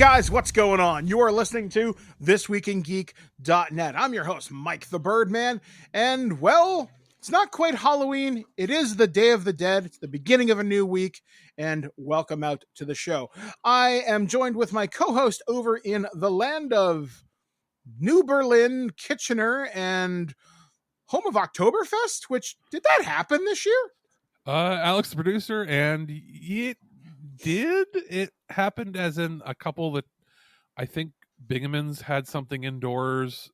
guys, what's going on? You are listening to ThisWeekInGeek.net. I'm your host, Mike the Birdman, and well, it's not quite Halloween. It is the Day of the Dead. It's the beginning of a new week, and welcome out to the show. I am joined with my co-host over in the land of New Berlin, Kitchener, and home of Oktoberfest, which, did that happen this year? Alex, the producer, and it did. It happened as in a couple that I think Bingaman's had something indoors,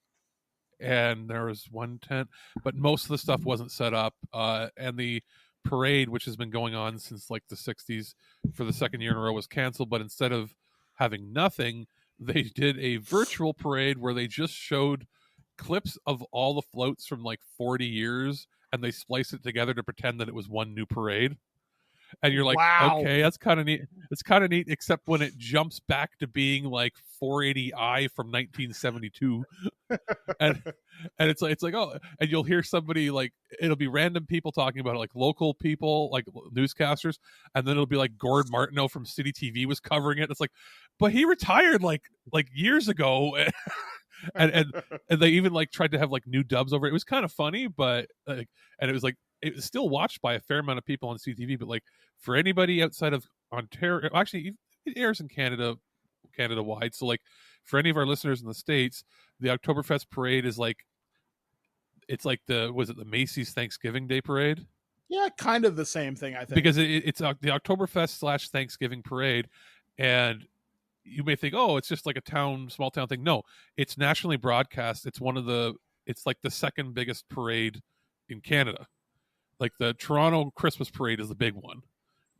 and there was one tent, but most of the stuff wasn't set up. And the parade, which has been going on since like the 60s for the second year in a row, was canceled. But instead of having nothing, they did a virtual parade where they just showed clips of all the floats from like 40 years, and they spliced it together to pretend that it was one new parade. And you're like, Wow. Okay, that's kind of neat. It's kind of neat, except when it jumps back to being like 480i from 1972, and it's like oh, and you'll hear somebody like, it'll be random people talking about it, like local people, like newscasters, and then it'll be like Gord Martineau from City TV was covering it. It's like, but he retired like years ago. and they even like tried to have like new dubs over it. It was kind of funny, but like, and it was like, it was still watched by a fair amount of people on CTV, but like for anybody outside of Ontario, actually it airs in Canada wide. So like for any of our listeners in the States, the Oktoberfest parade is like, it's like was it the Macy's Thanksgiving Day parade? Yeah, kind of the same thing, I think. Because it's the Oktoberfest / Thanksgiving parade, and you may think, oh, it's just like a small town thing. No, it's nationally broadcast. It's it's like the second biggest parade in Canada. Like the Toronto Christmas parade is the big one.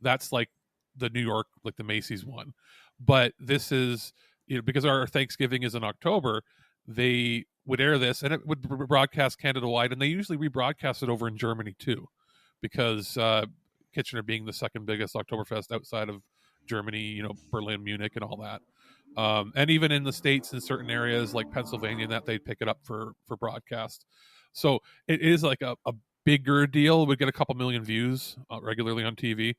That's like the New York, like the Macy's one. But this is, because our Thanksgiving is in October, they would air this and it would broadcast Canada wide. And they usually rebroadcast it over in Germany too, because Kitchener being the second biggest Oktoberfest outside of Germany, Berlin, Munich, and all that. And even in the States, in certain areas like Pennsylvania, that they'd pick it up for broadcast. So it is like a bigger deal. Would get a couple million views regularly on TV.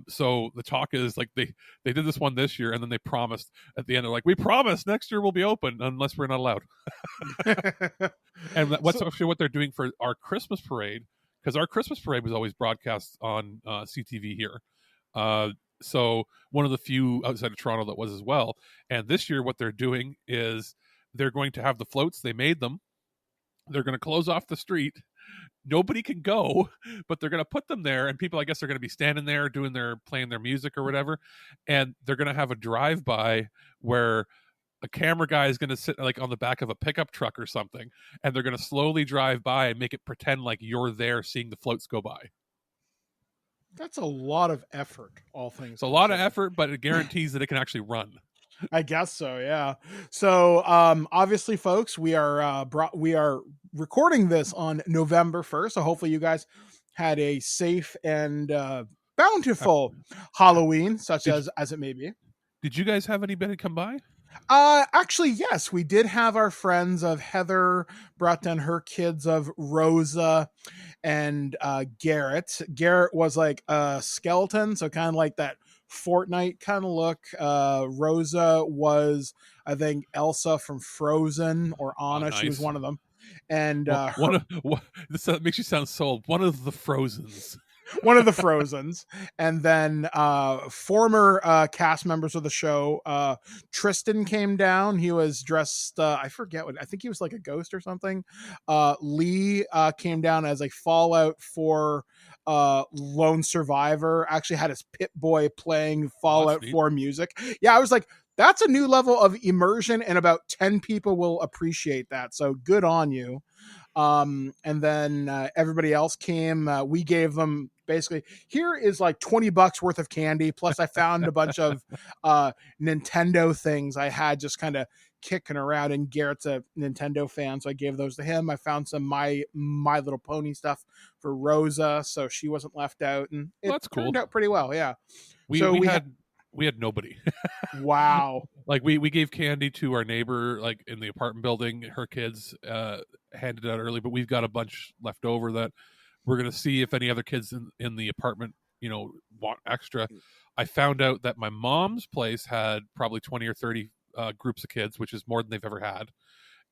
So the talk is like they did this one this year, and then they promised at the end, they're like, we promise next year we'll be open unless we're not allowed. And what's actually what they're doing for our Christmas parade, because our Christmas parade was always broadcast on CTV here. So one of the few outside of Toronto that was as well. And this year what they're doing is they're going to have the floats. They made them. They're going to close off the street. Nobody can go, but they're going to put them there, and people, I guess, are going to be standing there playing their music or whatever, and they're going to have a drive-by where a camera guy is going to sit like on the back of a pickup truck or something, and they're going to slowly drive by and make it pretend like you're there seeing the floats go by. That's a lot of effort, all things. It's a lot of effort, but it guarantees that it can actually run. I guess so, yeah. So, obviously, folks, we are recording this on November 1st. So hopefully you guys had a safe and bountiful Halloween, such as it may be. Did you guys have anybody come by? Actually, yes, we did have our friends of Heather brought down her kids of Rosa and Garrett. Garrett was like a skeleton, so kind of like that Fortnite kind of look. Rosa was, I think, Elsa from Frozen, or Anna. Nice. She was one of them. And this makes you sound so old. One of the Frozens. One of the Frozens. And then former cast members of the show, Tristan came down. He was dressed, I forget what, I think he was like a ghost or something. Lee came down as a Fallout 4 lone survivor. Actually had his Pit Boy playing Fallout 4 music. Yeah, I was like, that's a new level of immersion, and about 10 people will appreciate that. So good on you. And then everybody else came. We gave them basically, here is like $20 worth of candy. Plus I found a bunch of Nintendo things I had just kind of kicking around, and Garrett's a Nintendo fan, so I gave those to him. I found some My Little Pony stuff for Rosa, so she wasn't left out, and it turned out pretty well. Yeah. We had nobody. Wow. Like we gave candy to our neighbor, like in the apartment building. Her kids handed it out early, but we've got a bunch left over that we're going to see if any other kids in the apartment, want extra. I found out that my mom's place had probably 20 or 30 groups of kids, which is more than they've ever had.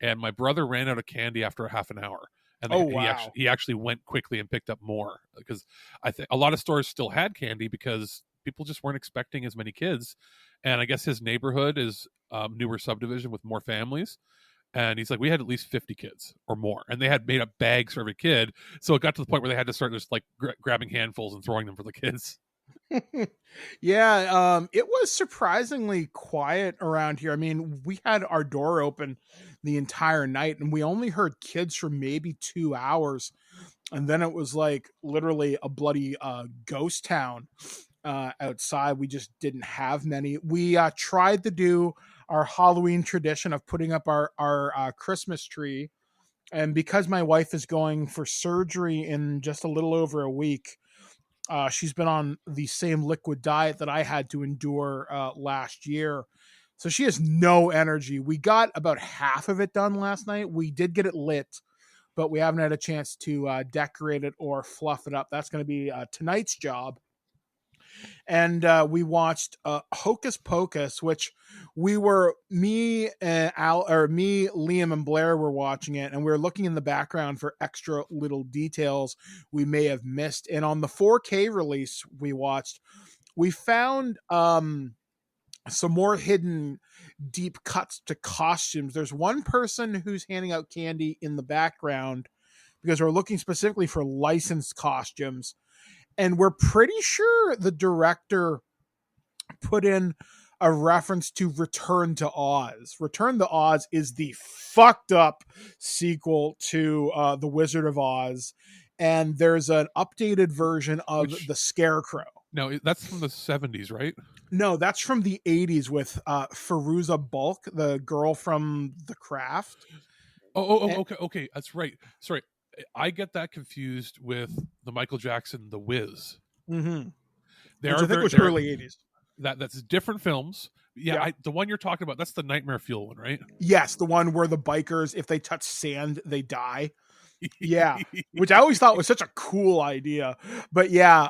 And my brother ran out of candy after a half an hour. And Oh, he wow. actually went quickly and picked up more, because I think a lot of stores still had candy because people just weren't expecting as many kids. And I guess his neighborhood is newer subdivision with more families. And he's like, we had at least 50 kids or more, and they had made up bags for every kid. So it got to the point where they had to start just like grabbing handfuls and throwing them for the kids. Yeah, it was surprisingly quiet around here. I mean, we had our door open the entire night, and we only heard kids for maybe 2 hours, and then it was like literally a bloody ghost town outside. We just didn't have many. We tried to do our Halloween tradition of putting up our Christmas tree, and because my wife is going for surgery in just a little over a week, she's been on the same liquid diet that I had to endure last year. So she has no energy. We got about half of it done last night. We did get it lit, but we haven't had a chance to decorate it or fluff it up. That's going to be tonight's job. And we watched Hocus Pocus, which me, Liam, and Blair were watching it, and we were looking in the background for extra little details we may have missed. And on the 4K release we found some more hidden deep cuts to costumes. There's one person who's handing out candy in the background because we're looking specifically for licensed costumes. And we're pretty sure the director put in a reference to Return to Oz. Return to Oz is the fucked up sequel to The Wizard of Oz. And there's an updated version of the Scarecrow. No, that's from the 70s, right? No, that's from the 80s with Fairuza Balk, the girl from The Craft. Okay. That's right. Sorry. I get that confused with the Michael Jackson The Wiz. Mm-hmm. Which I think was early 80s. That's different films. Yeah. The one you're talking about, that's the Nightmare Fuel one, right? Yes, the one where the bikers, if they touch sand, they die. Yeah, which I always thought was such a cool idea. But yeah,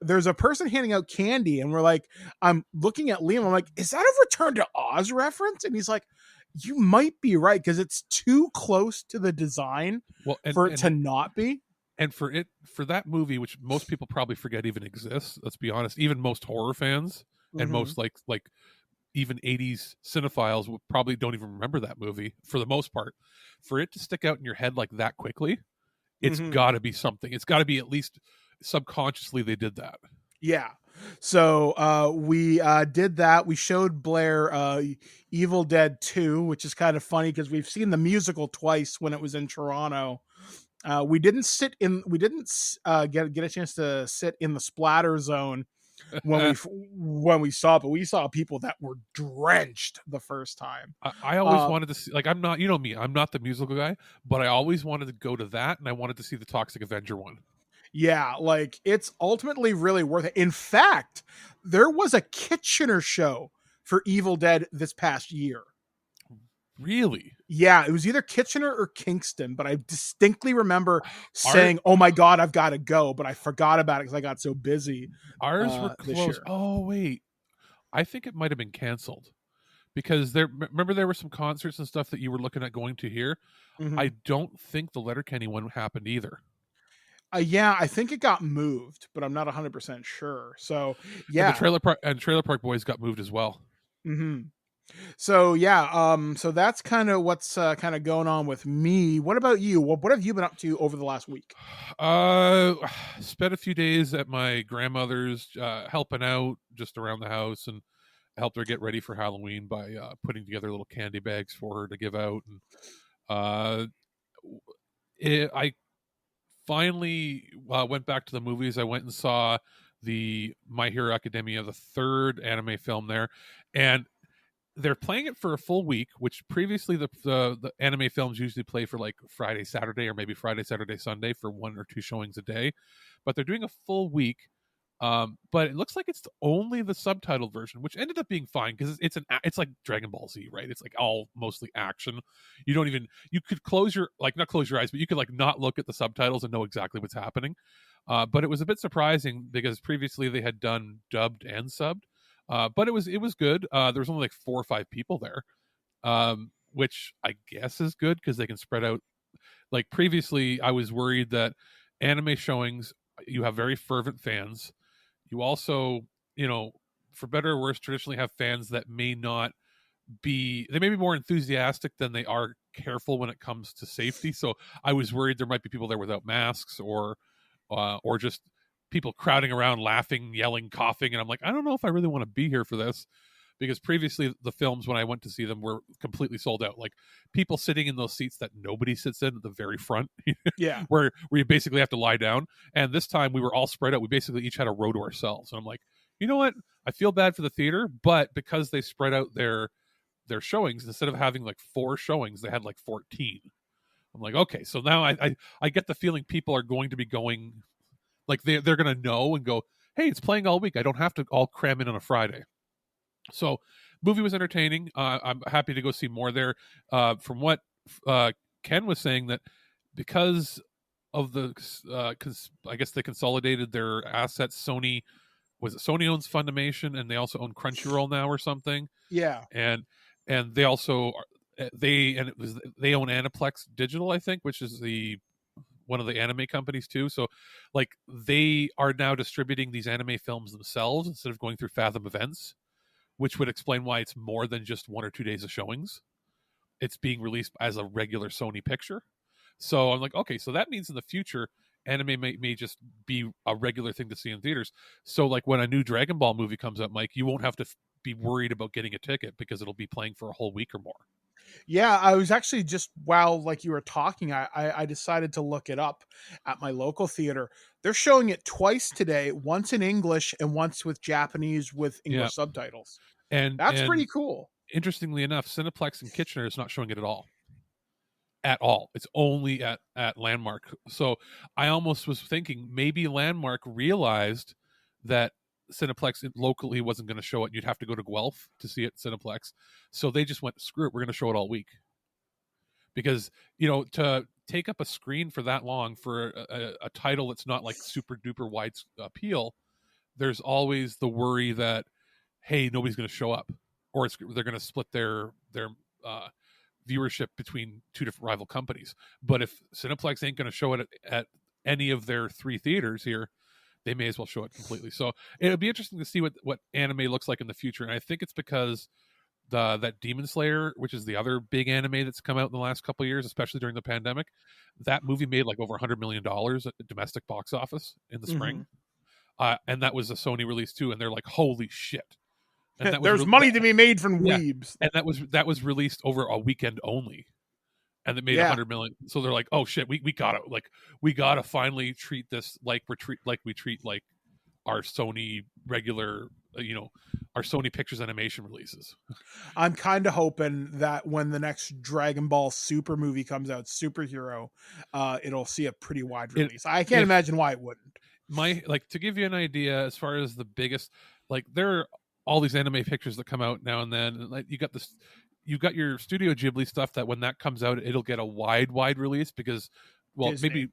there's a person handing out candy, and we're like, I'm looking at Liam, I'm like, is that a Return to Oz reference? And he's like, you might be right, because it's too close to the design for it to not be. And for that movie, which most people probably forget even exists, let's be honest, even most horror fans and most like even 80s cinephiles probably don't even remember that movie for the most part. For it to stick out in your head like that quickly, it's got to be something. It's got to be at least subconsciously they did that. Yeah. So we did that. We showed Blair Evil Dead 2, which is kind of funny because we've seen the musical twice when it was in Toronto. We didn't get a chance to sit in the splatter zone when we saw it, but we saw people that were drenched the first time. I always wanted to see, like, I'm not, you know me, I'm not the musical guy, but I always wanted to go to that, and I wanted to see the Toxic Avenger one. Yeah, like, it's ultimately really worth it. In fact, there was a Kitchener show for Evil Dead this past year. Really? Yeah, it was either Kitchener or Kingston, but I distinctly remember saying, oh my God, I've got to go, but I forgot about it because I got so busy. Ours were closed. Oh, wait. I think it might have been canceled because remember there were some concerts and stuff that you were looking at going to here? Mm-hmm. I don't think the Letterkenny one happened either. Yeah, I think it got moved, but I'm not 100% sure. So, yeah. And Trailer Park Boys got moved as well. Mm-hmm. So, yeah, so that's kind of what's kind of going on with me. What about you? What have you been up to over the last week? Spent a few days at my grandmother's helping out just around the house, and helped her get ready for Halloween by putting together little candy bags for her to give out. And I finally went back to the movies. I went and saw the My Hero Academia, the third anime film there, and they're playing it for a full week, which previously the anime films usually play for like Friday, Saturday, or maybe Friday, Saturday, Sunday for 1 or 2 showings a day. But they're doing a full week. But it looks like it's only the subtitled version, which ended up being fine because it's like Dragon Ball Z, right? It's like all mostly action. You could not close your eyes, but you could like not look at the subtitles and know exactly what's happening. But it was a bit surprising because previously they had done dubbed and subbed. But it was good. There was only like 4 or 5 people there, which I guess is good because they can spread out. Like previously, I was worried that anime showings, you have very fervent fans. You also, for better or worse, traditionally have fans that may not they may be more enthusiastic than they are careful when it comes to safety. So I was worried there might be people there without masks or just people crowding around, laughing, yelling, coughing, and I'm like, I don't know if I really want to be here for this, because previously the films when I went to see them were completely sold out. Like people sitting in those seats that nobody sits in at the very front, Yeah. where you basically have to lie down. And this time we were all spread out. We basically each had a row to ourselves. And I'm like, you know what? I feel bad for the theater, but because they spread out their showings, instead of having like 4 showings, they had like 14. I'm like, okay, so now I get the feeling people are going to be going, like they're going to know and go, hey, it's playing all week. I don't have to all cram in on a Friday. So movie was entertaining. I'm happy to go see more there. From what Ken was saying, that because of the I guess they consolidated their assets. Sony owns Funimation, and they also own Crunchyroll now or something. Yeah. And they also they own Aniplex Digital, I think, which is one of the anime companies too. So like they are now distributing these anime films themselves instead of going through Fathom Events, which would explain why it's more than just 1 or 2 days of showings. It's being released as a regular Sony picture. So I'm like, okay, so that means in the future, anime may just be a regular thing to see in theaters. So like when a new Dragon Ball movie comes out, Mike, you won't have to be worried about getting a ticket because it'll be playing for a whole week or more. Yeah, I was actually just while like you were talking, I decided to look it up at my local theater. They're showing it twice today, once in English and once with Japanese with English subtitles. And That's pretty cool. Interestingly enough, Cineplex in Kitchener is not showing it at all. At all. It's only at Landmark. So I almost was thinking maybe Landmark realized that Cineplex locally wasn't going to show it. You'd have to go to Guelph to see it, Cineplex. So they just went, screw it, we're going to show it all week. Because, to take up a screen for that long for a title that's not like super duper wide appeal, there's always the worry that, hey, nobody's going to show up, or they're going to split their viewership between 2 different rival companies. But if Cineplex ain't going to show it at any of their 3 theaters here, they may as well show it completely. So it'll be interesting to see what anime looks like in the future. And I think it's because that Demon Slayer, which is the other big anime that's come out in the last couple of years, especially during the pandemic, that movie made like over $100 million at the domestic box office in the spring. And that was a Sony release too. And they're like, holy shit. And that There's money to be made from weebs. And that was released over a weekend only. And it made 100 million. So they're like, oh shit, we gotta finally treat this like we treat like our Sony regular, our Sony Pictures Animation releases. I'm kind of hoping that when the next Dragon Ball Super movie comes out, superhero, it'll see a pretty wide release. I can't imagine why it wouldn't. To give you an idea, as far as the biggest, like there are all these anime pictures that come out now and then. And like you've got your Studio Ghibli stuff that when that comes out, it'll get a wide release because, well, Disney.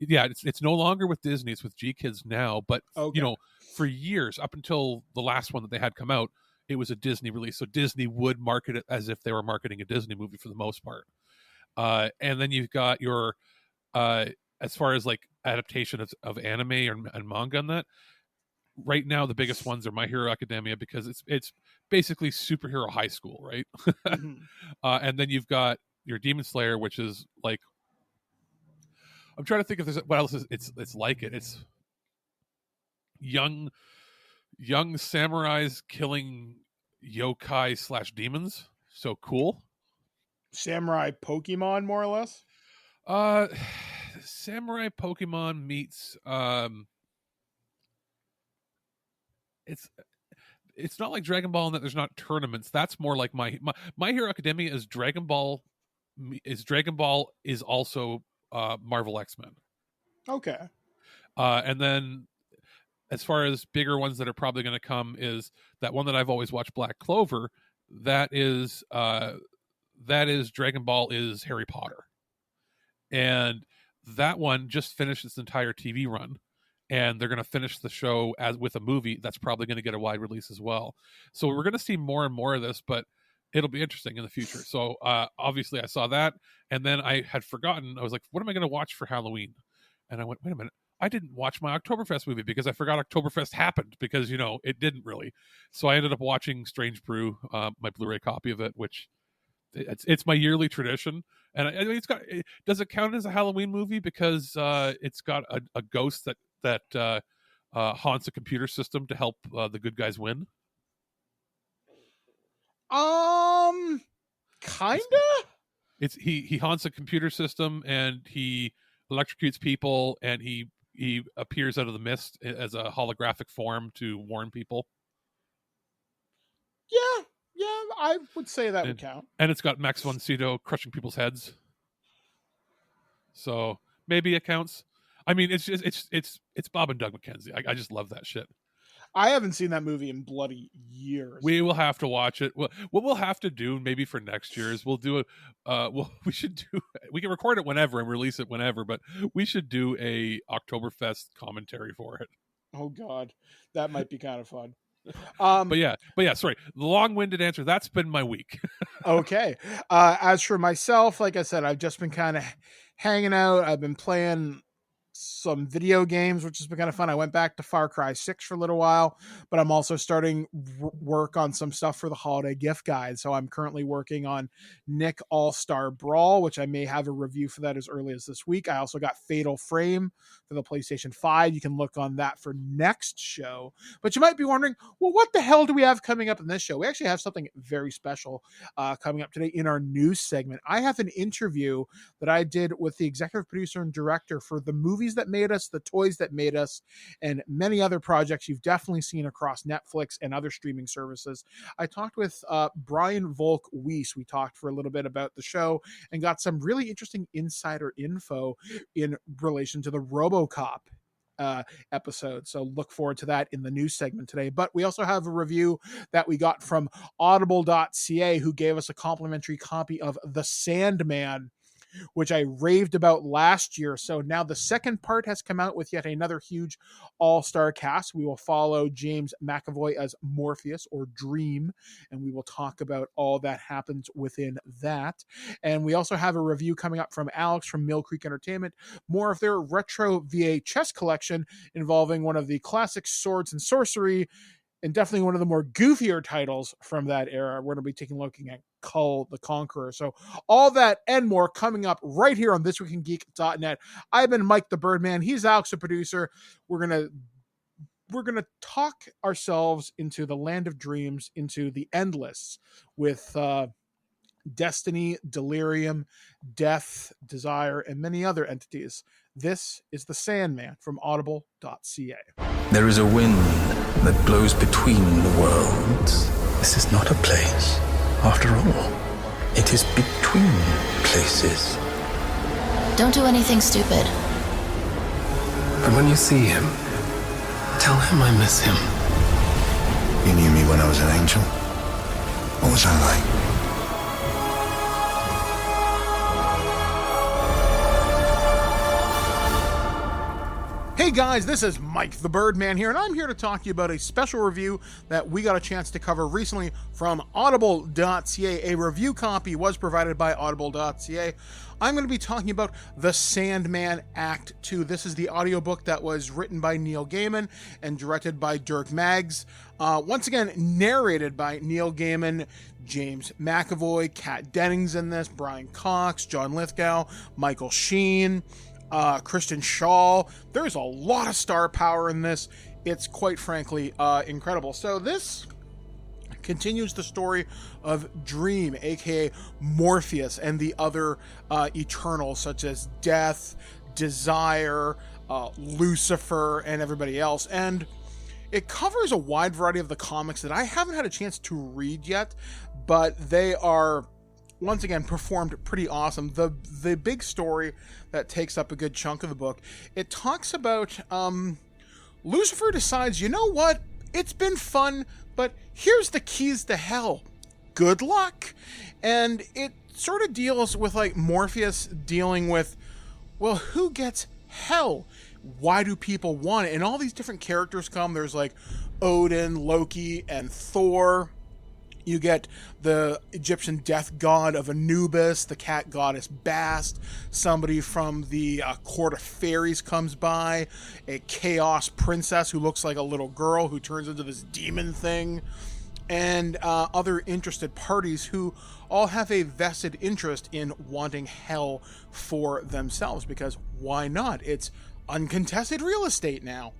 It's no longer with Disney, it's with G Kids now. But for years, up until the last one that they had come out, it was a Disney release. So Disney would market it as if they were marketing a Disney movie for the most part. And then you've got your as far as like adaptation of anime and manga and that. Right now, the biggest ones are My Hero Academia because it's basically superhero high school, right? And then you've got your Demon Slayer, which is like, I'm trying to think if there's what else is it's like it. It's young samurais killing yokai / demons. So cool. Samurai Pokemon, more or less. Samurai Pokemon meets it's not like Dragon Ball in that there's not tournaments. That's more like my Hero Academia is Dragon Ball is also Marvel X-Men. Okay. And then as far as bigger ones that are probably going to come is that one that I've always watched, Black Clover. That is Dragon Ball is Harry Potter. And that one just finished its entire TV run. and they're going to finish the show as with a movie that's probably going to get a wide release as well. So we're going to see more and more of this, but it'll be interesting in the future. So obviously I saw that, and then I had forgotten. I was like, what am I going to watch for Halloween? And I went, wait a minute, I didn't watch my Oktoberfest movie because I forgot Oktoberfest happened, because it didn't really. So I ended up watching Strange Brew, my Blu-ray copy of it, which it's my yearly tradition. And I mean, does it count as a Halloween movie because it's got a ghost that haunts a computer system to help the good guys win? Kinda. He haunts a computer system, and he electrocutes people, and he appears out of the mist as a holographic form to warn people. Yeah, I would say that would count. And it's got Max von Sydow crushing people's heads, so maybe it counts. I mean, it's Bob and Doug McKenzie. I just love that shit. I haven't seen that movie in bloody years. We will have to watch it. What we'll have to do maybe for next year is we'll do it. We can record it whenever and release it whenever, but we should do a Oktoberfest commentary for it. Oh God, that might be kind of fun. But yeah, sorry, the long-winded answer. That's been my week. Okay. As for myself, like I said, I've just been kind of hanging out. I've been playing some video games, which has been kind of fun. I went back to Far Cry 6 for a little while, but I'm also starting work on some stuff for the holiday gift guide. So I'm currently working on Nick All-Star Brawl, which I may have a review for that as early as this week. I also got Fatal Frame for the PlayStation 5. You can look on that for next show. But you might be wondering, well, what the hell do we have coming up in this show? We actually have something very special coming up today in our news segment. I have an interview that I did with the executive producer and director for the Movies That Made Us, The Toys That Made Us, and many other projects you've definitely seen across Netflix and other streaming services. I talked with Brian Volk-Weiss. We talked for a little bit about the show and got some really interesting insider info in relation to the RoboCop episode. So look forward to that in the news segment today. But we also have a review that we got from Audible.ca, who gave us a complimentary copy of The Sandman, which I raved about last year. So now the second part has come out with yet another huge all-star cast. We will follow James McAvoy as Morpheus, or Dream, and we will talk about all that happens within that. And we also have a review coming up from Alex from Mill Creek Entertainment, more of their retro VHS collection involving one of the classic swords and sorcery, and definitely one of the more goofier titles from that era. We're going to be looking at Kull the Conqueror. So all that and more coming up right here on ThisWeekInGeek.net. I've been Mike the Birdman. He's Alex, the producer. We're gonna talk ourselves into the land of dreams, into the endless, with destiny, delirium, death, desire, and many other entities. This is The Sandman from Audible.ca. There is a wind that blows between the worlds. This is not a place, after all. It is between places. Don't do anything stupid. But when you see him, tell him I miss him. You knew me when I was an angel. What was I like? Hey guys, this is Mike the Birdman here, and I'm here to talk to you about a special review that we got a chance to cover recently from Audible.ca. A review copy was provided by Audible.ca. I'm going to be talking about The Sandman Act 2. This is the audiobook that was written by Neil Gaiman and directed by Dirk Maggs. Once again, narrated by Neil Gaiman, James McAvoy, Kat Dennings in this, Brian Cox, John Lithgow, Michael Sheen, Kristen Schaal. There's a lot of star power in this. It's quite frankly incredible. So this continues the story of Dream, aka Morpheus, and the other Eternals such as Death, Desire, Lucifer, and everybody else. And it covers a wide variety of the comics that I haven't had a chance to read yet, but they are once again performed pretty awesome. The big story that takes up a good chunk of the book, it talks about Lucifer decides, you know what, it's been fun, but here's the keys to hell. Good luck. And it sort of deals with like Morpheus dealing with, well, who gets hell? why do people want it? And all these different characters come. There's like Odin, Loki, and Thor. You get the Egyptian death god of Anubis, the cat goddess Bast, somebody from the court of fairies comes by, a chaos princess who looks like a little girl who turns into this demon thing, and other interested parties who all have a vested interest in wanting hell for themselves, because why not? It's uncontested real estate now.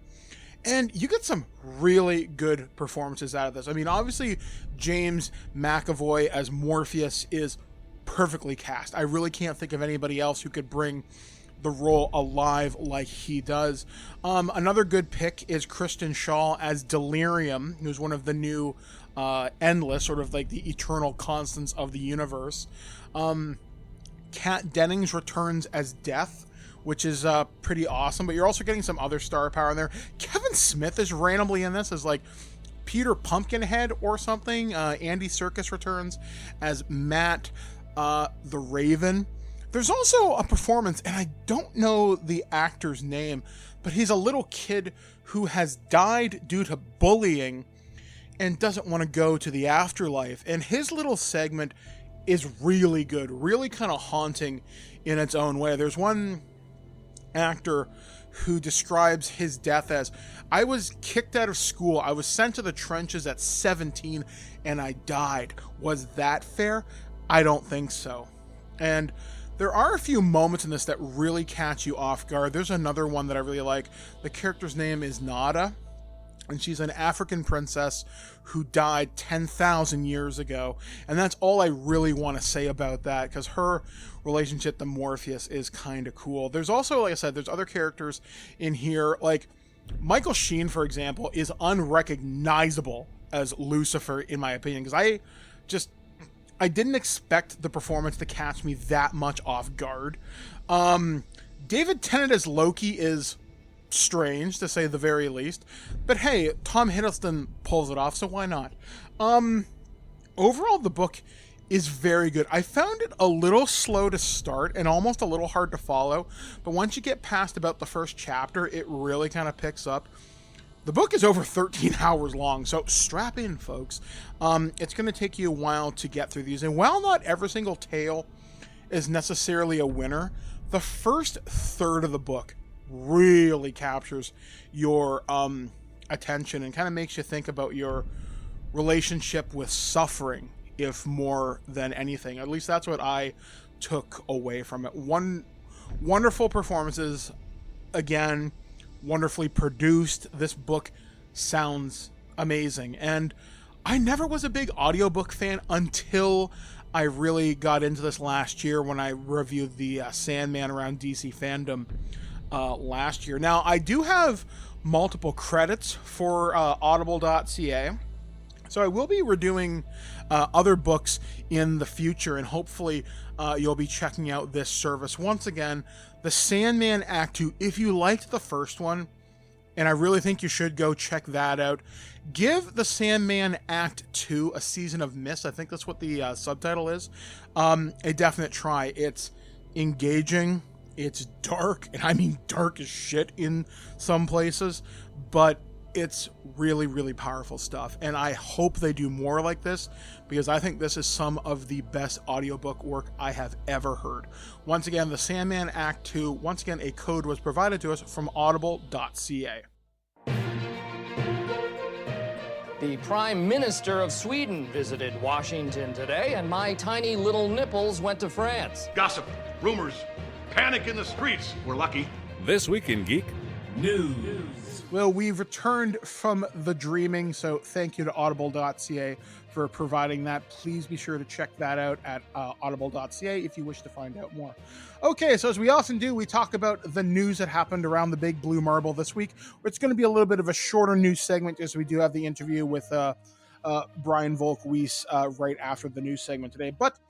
And you get some really good performances out of this. I mean, obviously, James McAvoy as Morpheus is perfectly cast. I really can't think of anybody else who could bring the role alive like he does. Another good pick is Kristen Schaal as Delirium, who's one of the new Endless, sort of like the eternal constants of the universe. Kat Dennings returns as Death, which is pretty awesome, but you're also getting some other star power in there. Kevin Smith is randomly in this as like Peter Pumpkinhead or something. Andy Serkis returns as Matt the Raven. There's also a performance, and I don't know the actor's name, but he's a little kid who has died due to bullying and doesn't want to go to the afterlife. And his little segment is really good, really kind of haunting in its own way. There's one actor who describes his death as, I was kicked out of school, I was sent to the trenches at 17, and I died. Was that fair? I don't think so. And there are a few moments in this that really catch you off guard. There's another one that I really like. The character's name is Nada, and she's an African princess who died 10,000 years ago. And that's all I really want to say about that, because her relationship to Morpheus is kind of cool. There's also, like I said, there's other characters in here. Like Michael Sheen, for example, is unrecognizable as Lucifer, in my opinion, because I didn't expect the performance to catch me that much off guard. David Tennant as Loki is strange, to say the very least, but hey, Tom Hiddleston pulls it off, so why not? Overall, the book is very good. I found it a little slow to start and almost a little hard to follow, but once you get past about the first chapter, it really kind of picks up. The book is over 13 hours long, so strap in, folks. It's going to take you a while to get through these, and while not every single tale is necessarily a winner, the first third of the book really captures your attention and kind of makes you think about your relationship with suffering, if more than anything. At least that's what I took away from it. Wonderful performances, again, wonderfully produced. This book sounds amazing, and I never was a big audiobook fan until I really got into this last year when I reviewed the Sandman around DC fandom last year. Now, I do have multiple credits for audible.ca, so I will be redoing other books in the future, and hopefully you'll be checking out this service. Once again, the Sandman Act 2, if you liked the first one, and I really think you should go check that out, give the Sandman Act 2, A Season of Mist, I think that's what the subtitle is, a definite try. It's engaging, it's dark, and I mean dark as shit in some places, but it's really, really powerful stuff, and I hope they do more like this, because I think this is some of the best audiobook work I have ever heard. Once again, the Sandman Act 2, once again, a code was provided to us from audible.ca. The Prime Minister of Sweden visited Washington today, and my tiny little nipples went to France. Gossip, rumors, panic in the streets. We're lucky. This Week in Geek News. Well, we've returned from the dreaming, so thank you to audible.ca for providing that. Please be sure to check that out at audible.ca if you wish to find out more. Okay, so as we often do, we talk about the news that happened around the big blue marble this week. It's going to be a little bit of a shorter news segment, as we do have the interview with Brian Volk-Weiss right after the news segment today. But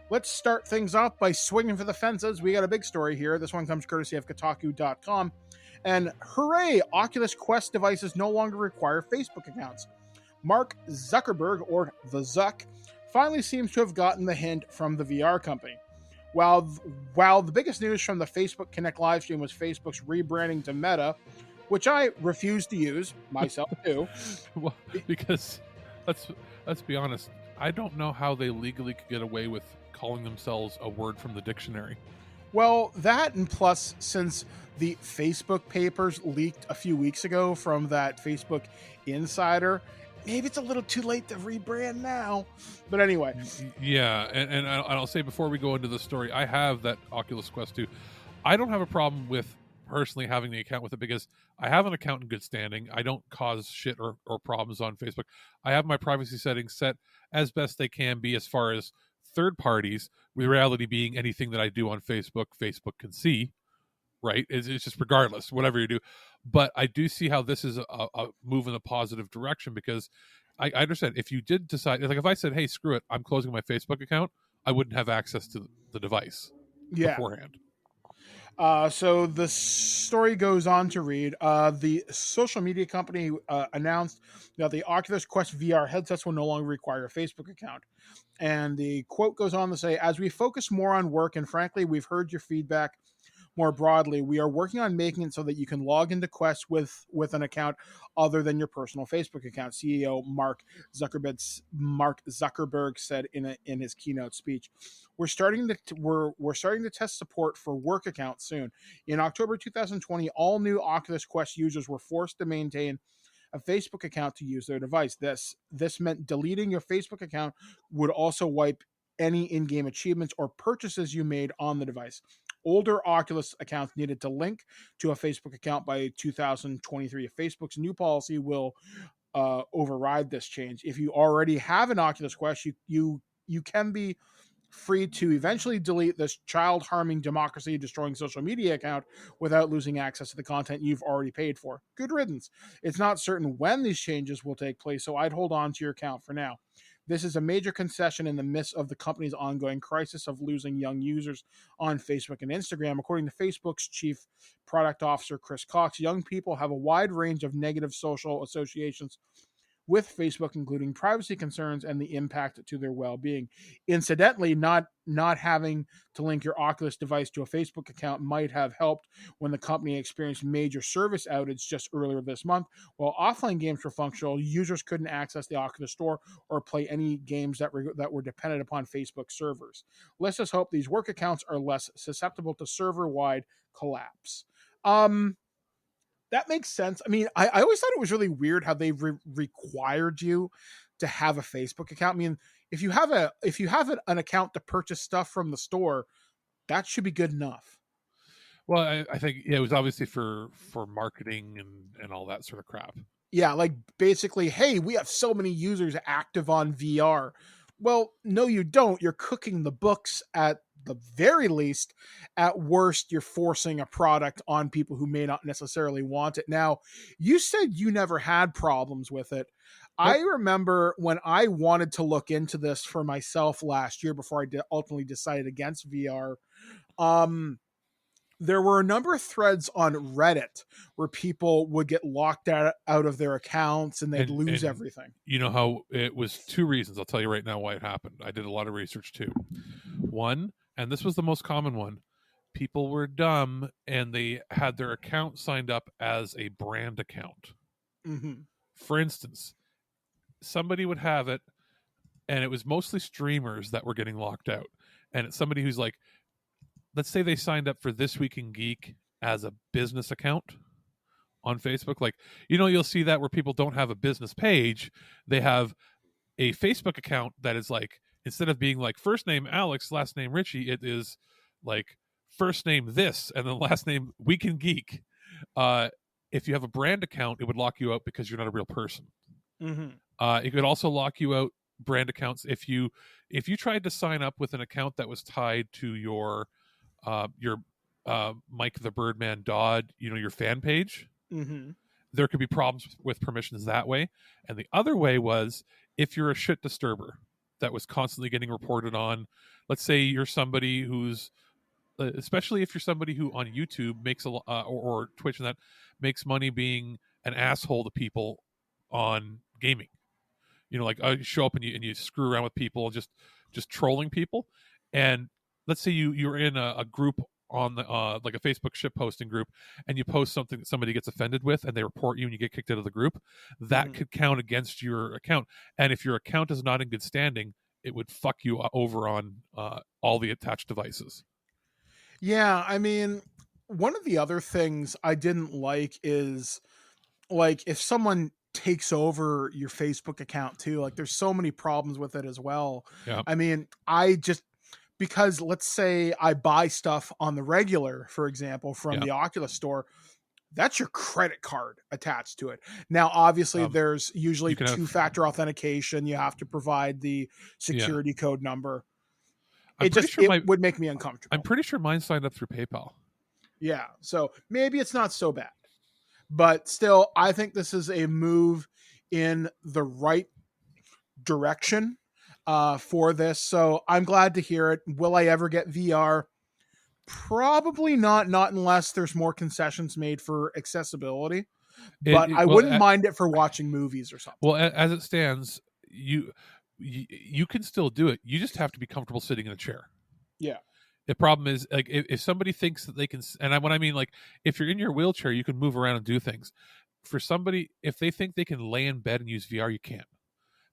let's start things off by swinging for the fences. We got a big story here. This one comes courtesy of Kotaku.com. And hooray, Oculus Quest devices no longer require Facebook accounts. Mark Zuckerberg, or the Zuck, finally seems to have gotten the hint from the VR company. While the biggest news from the Facebook Connect live stream was Facebook's rebranding to Meta, which I refuse to use myself too. Well, because let's be honest, I don't know how they legally could get away with calling themselves a word from the dictionary. Well, that, and plus, since the Facebook papers leaked a few weeks ago from that Facebook insider, maybe it's a little too late to rebrand now. But anyway. Yeah, and I'll say before we go into the story, I have that Oculus Quest 2. I don't have a problem with personally having the account with it because I have an account in good standing. I don't cause shit or problems on Facebook. I have my privacy settings set as best they can be as far as third parties, with reality being anything that I do on Facebook can see, right? It's just regardless, whatever you do. But I do see how this is a move in a positive direction, because I understand if you did decide, like if I said, hey, screw it, I'm closing my Facebook account, I wouldn't have access to the device beforehand. So the story goes on to read, the social media company announced that the Oculus Quest VR headsets will no longer require a Facebook account. And the quote goes on to say, as we focus more on work, and frankly, we've heard your feedback more broadly, we are working on making it so that you can log into Quest with an account other than your personal Facebook account, CEO Mark Zuckerberg said in his keynote speech. We're starting to test support for work accounts soon. In October 2020, all new Oculus Quest users were forced to maintain a Facebook account to use their device. This meant deleting your Facebook account would also wipe any in-game achievements or purchases you made on the device. Older Oculus accounts needed to link to a Facebook account by 2023. Facebook's new policy will override this change. If you already have an Oculus Quest, you can be free to eventually delete this child-harming, democracy-destroying social media account without losing access to the content you've already paid for. Good riddance. It's not certain when these changes will take place, so I'd hold on to your account for now. This is a major concession in the midst of the company's ongoing crisis of losing young users on Facebook and Instagram. According to Facebook's chief product officer, Chris Cox, young people have a wide range of negative social associations with Facebook, including privacy concerns and the impact to their well-being. Incidentally, not having to link your Oculus device to a Facebook account might have helped when the company experienced major service outage just earlier this month. While offline games were functional, users couldn't access the Oculus store or play any games that were dependent upon Facebook servers. Let's just hope these work accounts are less susceptible to server-wide collapse. That makes sense. I mean, I always thought it was really weird how they required you to have a Facebook account. I mean, if you have an account to purchase stuff from the store, that should be good enough. Well, I think it was obviously for marketing and all that sort of crap. Yeah, like basically, hey, we have so many users active on VR. Well, no, you don't. You're cooking the books at the very least. At worst, you're forcing a product on people who may not necessarily want it. Now, you said you never had problems with it. I remember when I wanted to look into this for myself last year before I ultimately decided against VR. There were a number of threads on Reddit where people would get locked out of their accounts and they'd lose everything. You know how it was two reasons. I'll tell you right now why it happened. I did a lot of research too. One, and this was the most common one, people were dumb and they had their account signed up as a brand account. Mm-hmm. For instance, somebody would have it and it was mostly streamers that were getting locked out. And it's somebody who's like, let's say they signed up for This Week in Geek as a business account on Facebook. Like, you know, you'll see that where people don't have a business page. They have a Facebook account that is like, instead of being like first name Alex, last name Richie, it is like first name this and then last name Week in Geek. If you have a brand account, it would lock you out because you're not a real person. Mm-hmm. It could also lock you out brand accounts if you tried to sign up with an account that was tied to your Mike the Birdman Dodd, you know, your fan page. Mm-hmm. There could be problems with permissions that way. And the other way was if you're a shit disturber that was constantly getting reported on. Let's say you're somebody who's, especially if you're somebody who on YouTube makes or Twitch and that makes money being an asshole to people on gaming. You know, like you show up and you screw around with people, just trolling people, and let's say you're in a group on the like a Facebook ship posting group, and you post something that somebody gets offended with, and they report you, and you get kicked out of the group. That could count against your account, and if your account is not in good standing, it would fuck you over on all the attached devices. Yeah, I mean, one of the other things I didn't like is, like, if someone takes over your Facebook account too, like, there's so many problems with it as well. Yeah. I mean, because let's say I buy stuff on the regular, for example, from the Oculus store, that's your credit card attached to it. Now, obviously, there's usually two-factor authentication. You have to provide the security code number. It would make me uncomfortable. I'm pretty sure mine signed up through PayPal. Yeah, so maybe it's not so bad. But still, I think this is a move in the right direction for this. So I'm glad to hear it. Will I ever get VR? Probably not unless there's more concessions made for accessibility. But I wouldn't mind it for watching movies or something. Well, as it stands, you can still do it. You just have to be comfortable sitting in a chair. Yeah. The problem is, like, if somebody thinks that they can, and when I mean, like, if you're in your wheelchair, you can move around and do things. For somebody, if they think they can lay in bed and use VR, you can't,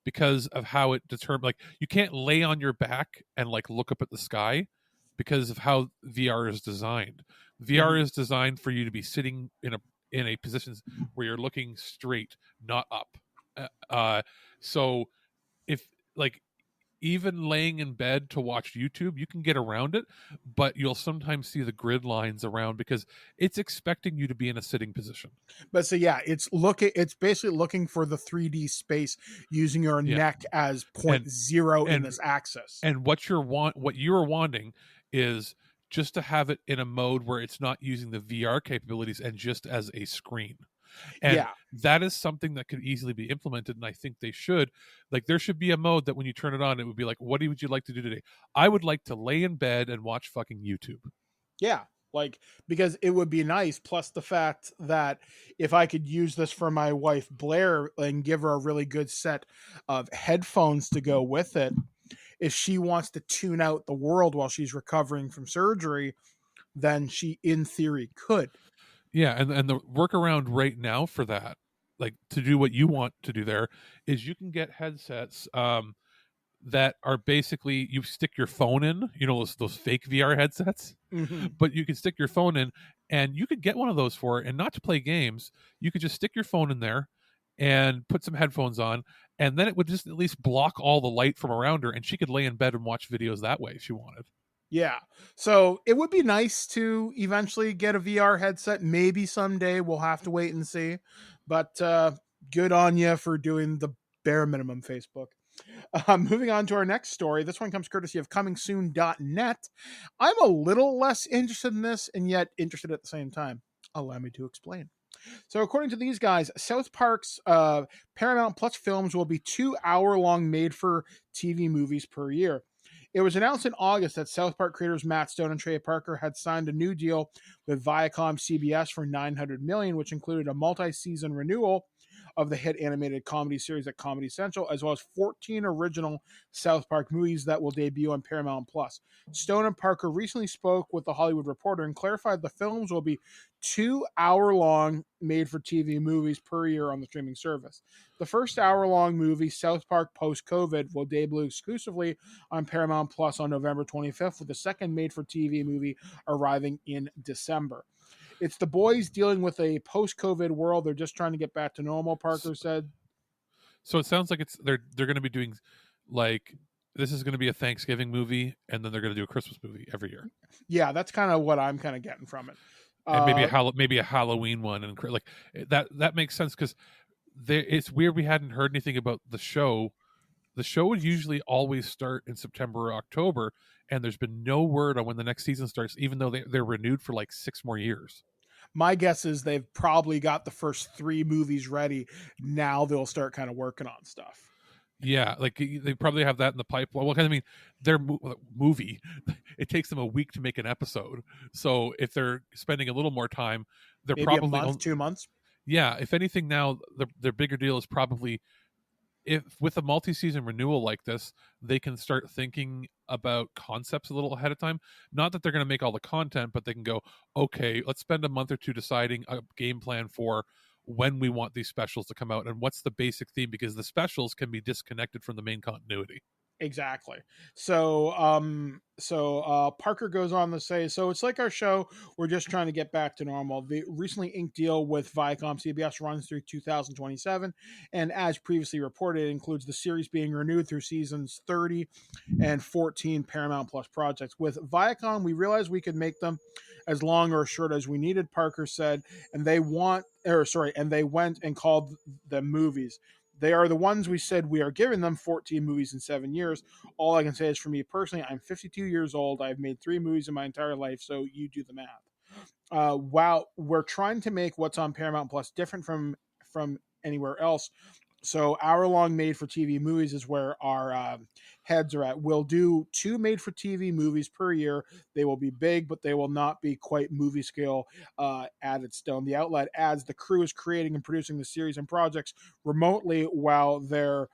because of how it determines. Like, you can't lay on your back and like look up at the sky because of how VR is designed. VR is designed for you to be sitting in a position where you're looking straight, not up. So if, like, even laying in bed to watch YouTube, you can get around it, but you'll sometimes see the grid lines around because it's expecting you to be in a sitting position. But so yeah, it's basically looking for the 3D space using your neck as point zero in this axis. And what you're wanting is just to have it in a mode where it's not using the VR capabilities and just as a screen. And that is something that could easily be implemented, and I think they should. Like, there should be a mode that when you turn it on, it would be like, what would you like to do today? I would like to lay in bed and watch fucking YouTube. Yeah, like, because it would be nice, plus the fact that if I could use this for my wife Blair and give her a really good set of headphones to go with it, if she wants to tune out the world while she's recovering from surgery, then she in theory could. Yeah, and the workaround right now for that, like, to do what you want to do there, is you can get headsets that are basically, you stick your phone in, those fake VR headsets, but you can stick your phone in, and you could get one of those for it, and not to play games. You could just stick your phone in there and put some headphones on, and then it would just at least block all the light from around her, and she could lay in bed and watch videos that way if she wanted. Yeah. So it would be nice to eventually get a VR headset. Maybe someday. We'll have to wait and see. But good on you for doing the bare minimum, Facebook. Moving on to our next story. This one comes courtesy of comingsoon.net. I'm a little less interested in this and yet interested at the same time. Allow me to explain. So according to these guys, South Park's Paramount Plus films will be 2-hour-long made-for-TV movies per year. It was announced in August that South Park creators Matt Stone and Trey Parker had signed a new deal with Viacom CBS for $900 million, which included a multi-season renewal of the hit animated comedy series at Comedy Central, as well as 14 original South Park movies that will debut on Paramount Plus. Stone and Parker recently spoke with The Hollywood Reporter and clarified the films will be 2-hour-long made-for-TV movies per year on the streaming service. The first hour-long movie, South Park Post-COVID, will debut exclusively on Paramount Plus on November 25th, with the second made-for-TV movie arriving in December. It's the boys dealing with a post-COVID world. They're just trying to get back to normal, Parker said. So it sounds like they're going to be doing, like, this is going to be a Thanksgiving movie, and then they're going to do a Christmas movie every year. Yeah, that's kind of what I'm kind of getting from it. And maybe a Halloween one, and like that makes sense, because it's weird we hadn't heard anything about the show. The show would usually always start in September or October, and there's been no word on when the next season starts, even though they're renewed for like 6 more years. My guess is they've probably got the first 3 movies ready. Now they'll start kind of working on stuff. Yeah, like they probably have that in the pipeline. Well, I mean, their movie, it takes them a week to make an episode. So if they're spending a little more time, they're maybe probably a month, 2 months. Yeah, if anything, now their bigger deal is probably if with a multi-season renewal like this, they can start thinking about concepts a little ahead of time. Not that they're going to make all the content, but they can go, okay, let's spend a month or two deciding a game plan for when we want these specials to come out and what's the basic theme, because the specials can be disconnected from the main continuity. Exactly. So Parker goes on to say, so it's like our show, we're just trying to get back to normal. The recently inked deal with Viacom CBS runs through 2027, and as previously reported, it includes the series being renewed through seasons 30 and 14 Paramount Plus projects. With Viacom, we realized we could make them as long or short as we needed, Parker said, and they went and called them movies. They are the ones we said we are giving them 14 movies in 7 years. All I can say is for me personally, I'm 52 years old. I've made 3 movies in my entire life, so you do the math. Wow, we're trying to make what's on Paramount Plus different from anywhere else. So hour-long made-for-TV movies is where our heads are at. We'll do 2 made-for-TV movies per year. They will be big, but they will not be quite movie scale added stone. The outlet adds the crew is creating and producing the series and projects remotely while their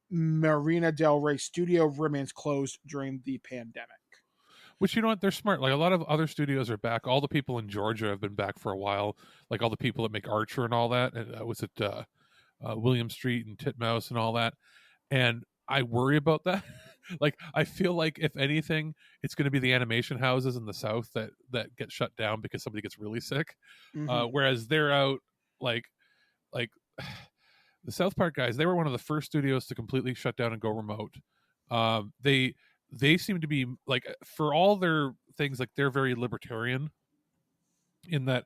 Marina Del Rey studio remains closed during the pandemic. Which, you know what, they're smart. Like, a lot of other studios are back. All the people in Georgia have been back for a while. Like, all the people that make Archer and all that. And was it William Street and Titmouse and all that? And I worry about that. Like, I feel like if anything, it's going to be the animation houses in the South that get shut down because somebody gets really sick. Mm-hmm. Whereas they're out like the South Park guys, they were one of the first studios to completely shut down and go remote. They seem to be, like, for all their things, like, they're very libertarian in that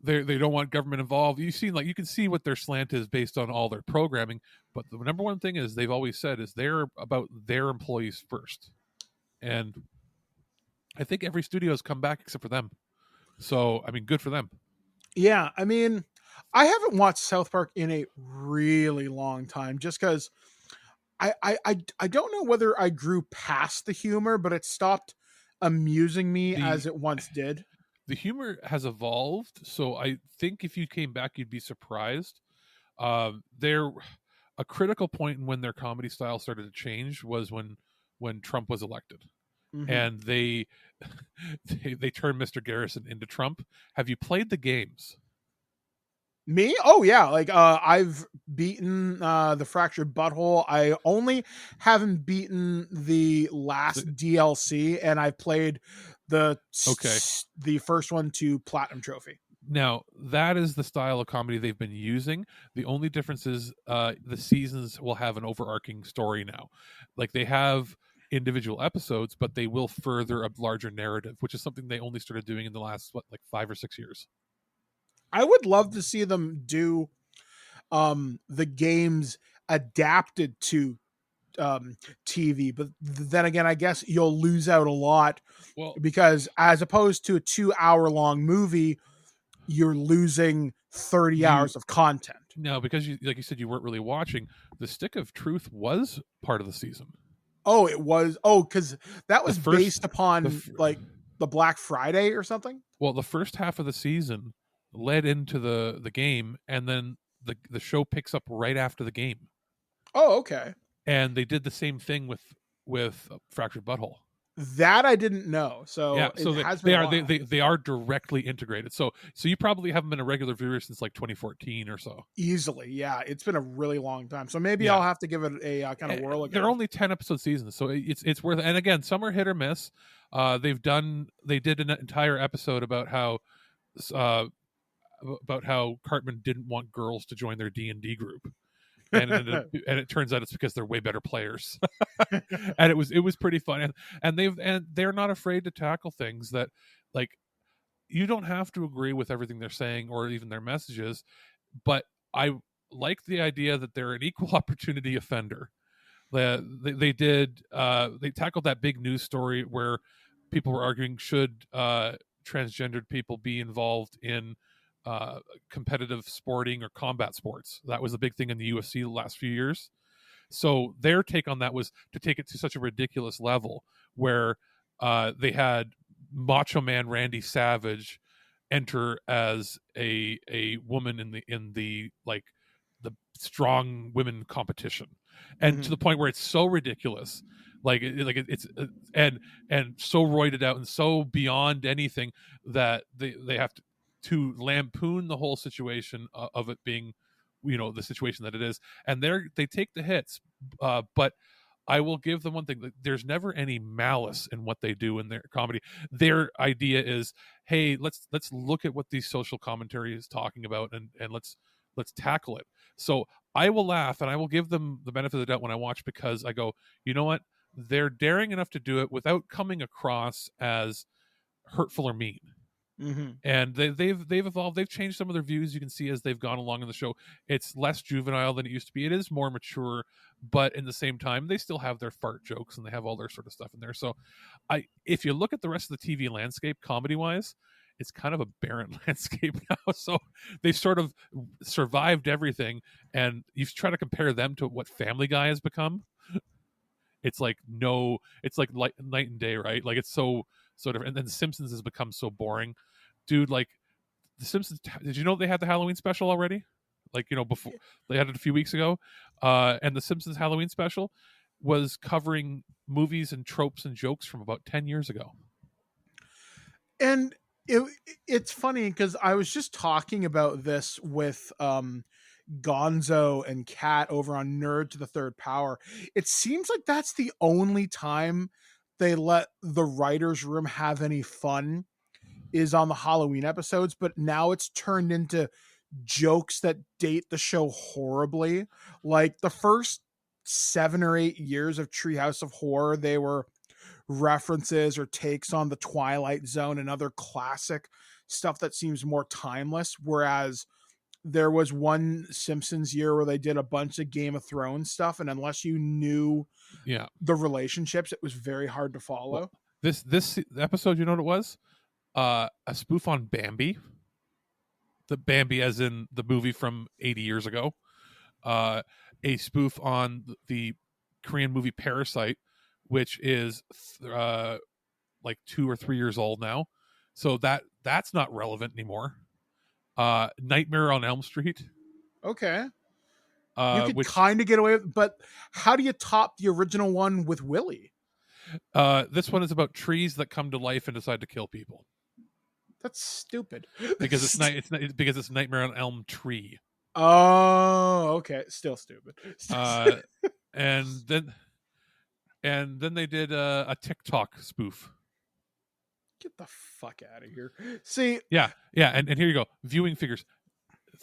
they don't want government involved. You can see what their slant is based on all their programming. But the number one thing is they've always said is they're about their employees first. And I think every studio has come back except for them. So, I mean, good for them. Yeah, I mean, I haven't watched South Park in a really long time just because I don't know whether I grew past the humor, but it stopped amusing me as it once did. The humor has evolved, so I think if you came back, you'd be surprised. They're a critical point in when their comedy style started to change was when Trump was elected, and they turned Mr. Garrison into Trump. Have you played the games? Me? Oh yeah, like I've beaten the Fractured Butthole. I only haven't beaten the last DLC, and I played the first one to Platinum Trophy. Now, that is the style of comedy they've been using. The only difference is the seasons will have an overarching story now. Like, they have individual episodes, but they will further a larger narrative, which is something they only started doing in the last 5 or 6 years. I would love to see them do the games adapted to TV, but then again, I guess you'll lose out a lot because as opposed to a 2-hour-long movie, you're losing 30 hours of content. No, because like you said, you weren't really watching. The Stick of Truth was part of the season. Oh, it was. Oh, because that was based upon like the Black Friday or something. Well, the first half of the season led into the game, and then the show picks up right after the game. Oh, okay. And they did the same thing with Fractured Butthole. That I didn't know. So yeah, so they are directly integrated. So you probably haven't been a regular viewer since like 2014 or so. Easily, yeah. It's been a really long time. So maybe I'll have to give it a kind of whirl again. They're only 10-episode seasons, so it's worth it. And again, some are hit or miss. They did an entire episode about how Cartman didn't want girls to join their D&D group. And it turns out it's because they're way better players. And it was pretty fun. And they're not afraid to tackle things that, like, you don't have to agree with everything they're saying or even their messages, but I like the idea that they're an equal opportunity offender. They tackled that big news story where people were arguing, should transgendered people be involved in competitive sporting or combat sports. That was a big thing in the UFC the last few years. So their take on that was to take it to such a ridiculous level where they had Macho Man Randy Savage enter as a woman in the like strong women competition, and to the point where it's so ridiculous, it's and so roided out and so beyond anything that they have to lampoon the whole situation of it being, the situation that it is, and they take the hits, but I will give them one thing: there's never any malice in what they do in their comedy. Their idea is, hey, let's look at what these social commentary is talking about, and let's tackle it. So I will laugh, and I will give them the benefit of the doubt when I watch, because I go, you know what? They're daring enough to do it without coming across as hurtful or mean. And they've evolved. They've changed some of their views. You can see as they've gone along in the show, it's less juvenile than it used to be. It is more mature, but in the same time, they still have their fart jokes and they have all their sort of stuff in there. So, if you look at the rest of the TV landscape, comedy wise, it's kind of a barren landscape now. So they've sort of survived everything, and you try to compare them to what Family Guy has become. It's like night and day, right? Like, it's so sort of, and then Simpsons has become so boring, dude. Like, the Simpsons, did you know they had the Halloween special already? Before they had it a few weeks ago, and the Simpsons Halloween special was covering movies and tropes and jokes from about 10 years ago. And it's funny because I was just talking about this with Gonzo and Kat over on Nerd to the Third Power. It seems like that's the only time they let the writer's room have any fun is on the Halloween episodes, but now it's turned into jokes that date the show horribly. Like the first 7 or 8 years of Treehouse of Horror, they were references or takes on the Twilight Zone and other classic stuff that seems more timeless, whereas there was one Simpsons year where they did a bunch of Game of Thrones stuff, and unless you knew the relationships, it was very hard to follow. Well, this episode, you know what it was? A spoof on Bambi. The Bambi as in the movie from 80 years ago. A spoof on the Korean movie Parasite, which is like 2 or 3 years old now. So that's not relevant anymore. Nightmare on Elm Street. Okay. You could kind of get away with, but how do you top the original one with Willie? This one is about trees that come to life and decide to kill people. That's stupid. Because it's Nightmare on Elm Tree. Oh, okay. Still stupid. And then they did a TikTok spoof. Get the fuck out of here. See, yeah, and here you go. Viewing figures,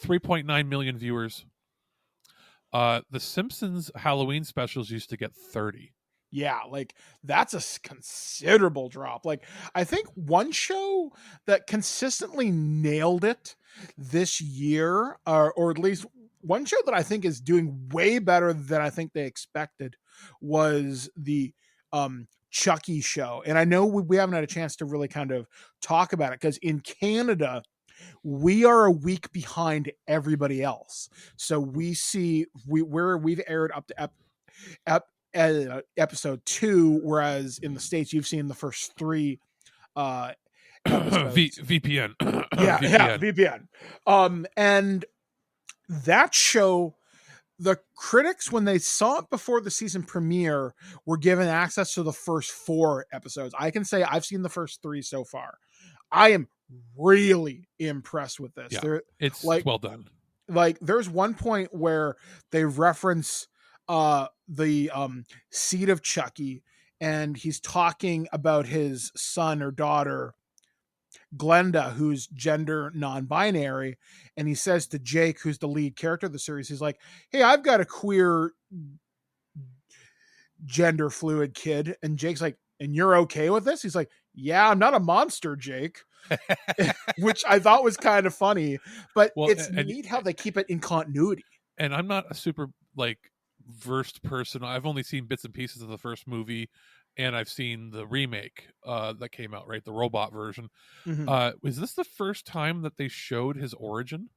3.9 million viewers. The Simpsons Halloween specials used to get 30. Yeah, like that's a considerable drop. Like, I think one show that consistently nailed it this year, or at least one show that I think is doing way better than I think they expected, was the Chucky show. And I know we haven't had a chance to really kind of talk about it because in Canada, we are a week behind everybody else. So we've aired up to episode 2, whereas in the States you've seen the first 3 episodes. VPN. VPN. And that show, the critics, when they saw it before the season premiere, were given access to the first 4 episodes. I can say I've seen the first 3 so far. I am really impressed with this. Yeah, it's well done. Like, there's one point where they reference the seed of Chucky, and he's talking about his son or daughter, Glenda, who's gender non-binary, and he says to Jake, who's the lead character of the series, he's like, hey, I've got a queer gender fluid kid. And Jake's like, and you're okay with this? He's like, yeah, I'm not a monster, Jake. Which I thought was kind of funny, but it's neat how they keep it in continuity. And I'm not a super versed person. I've only seen bits and pieces of the first movie, and I've seen the remake that came out, right? The robot version. Mm-hmm. Is this the first time that they showed his origin?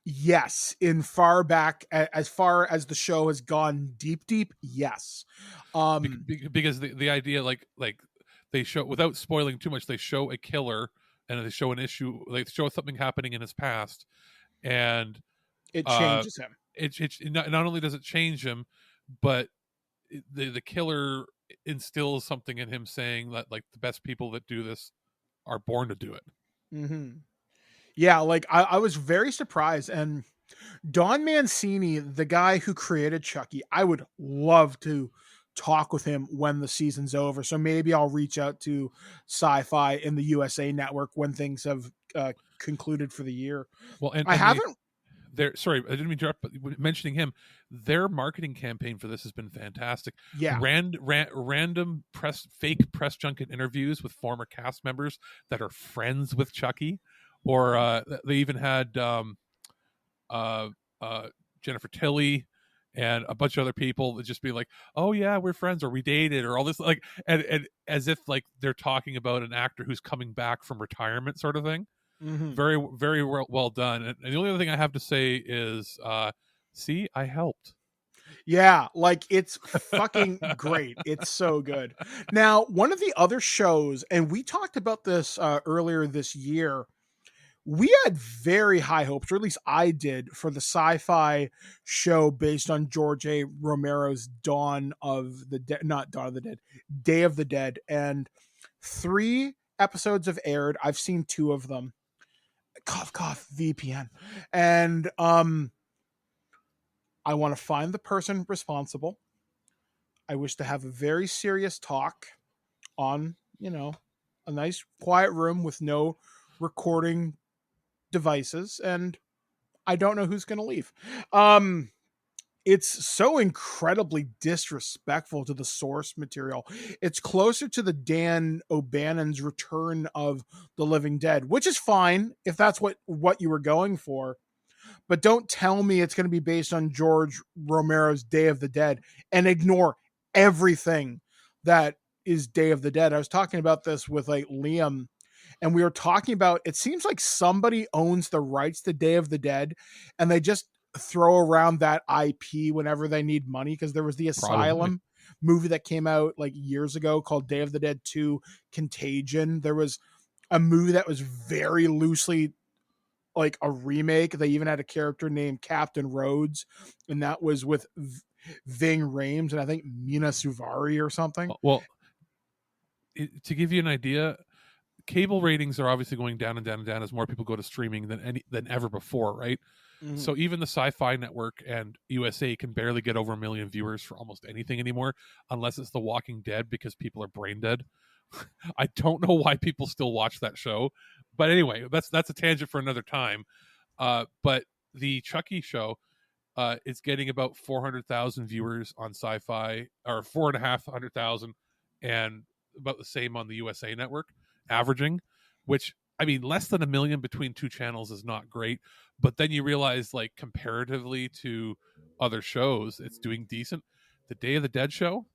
Yes, in far back, as far as the show has gone deep, yes. Because the idea, like they show, without spoiling too much, they show a killer and they show an issue, they show something happening in his past, and it changes him. not only does it change him, but the killer instills something in him, saying that like the best people that do this are born to do it. Mm-hmm. Yeah, like I was very surprised. And Don Mancini, the guy who created Chucky, I would love to talk with him when the season's over. So maybe I'll reach out to Sci-Fi in the USA Network when things have concluded for the year. Well, and I haven't. Sorry, I didn't mean to interrupt, but mentioning him, their marketing campaign for this has been fantastic. Yeah. Random fake press junket interviews with former cast members that are friends with Chucky, or they even had Jennifer Tilly and a bunch of other people that just be like, "Oh yeah, we're friends," or "We dated," or all this, like, and as if like they're talking about an actor who's coming back from retirement, sort of thing. Mm-hmm. Very, very well done. And the only other thing I have to say is, see, I helped. Yeah, like it's fucking great. It's so good. Now, one of the other shows, and we talked about this earlier this year, we had very high hopes, or at least I did, for the Sci-Fi show based on George A. Romero's Dawn of the Dead, not Dawn of the Dead, Day of the Dead. And 3 episodes have aired. I've seen 2 of them. Cough, cough, VPN. And I want to find the person responsible. I wish to have a very serious talk on, a nice quiet room with no recording devices, and I don't know who's going to leave. It's so incredibly disrespectful to the source material. It's closer to the Dan O'Bannon's Return of the Living Dead, which is fine if that's what you were going for. But don't tell me it's going to be based on George Romero's Day of the Dead and ignore everything that is Day of the Dead. I was talking about this with like Liam, and we were talking about, it seems like somebody owns the rights to Day of the Dead, and they just throw around that IP whenever they need money, because there was the Asylum movie that came out like years ago called Day of the Dead 2 Contagion. There was a movie that was very loosely like a remake. They even had a character named Captain Rhodes, and that was with Ving Rhames and I think Mina Suvari or something. Well, to give you an idea, cable ratings are obviously going down and down and down as more people go to streaming than ever before, right? Mm-hmm. So even the Sci-Fi Network and USA can barely get over 1 million viewers for almost anything anymore, unless it's The Walking Dead, because people are brain dead. I don't know why people still watch that show, but anyway, that's a tangent for another time. But the Chucky show is getting about 400,000 viewers on Sci-Fi, or 450,000, and about the same on the USA Network, averaging, which, I mean, less than 1 million between 2 channels is not great. But then you realize, like, comparatively to other shows, it's doing decent. The Day of the Dead show,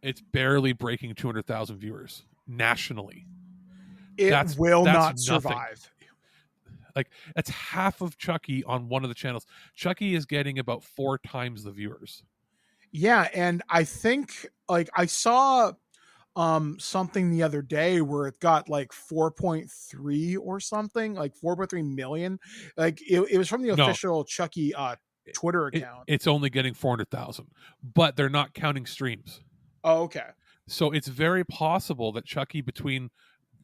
it's barely breaking 200,000 viewers nationally. That's not survive. Like, that's half of Chucky on one of the channels. Chucky is getting about 4 times the viewers. Yeah, and I think, like, I saw something the other day where it got like 4.3 or something, like 4.3 million. Like it was from the official Chucky Twitter account. It's only getting 400,000, but they're not counting streams. Oh, okay. So it's very possible that Chucky, between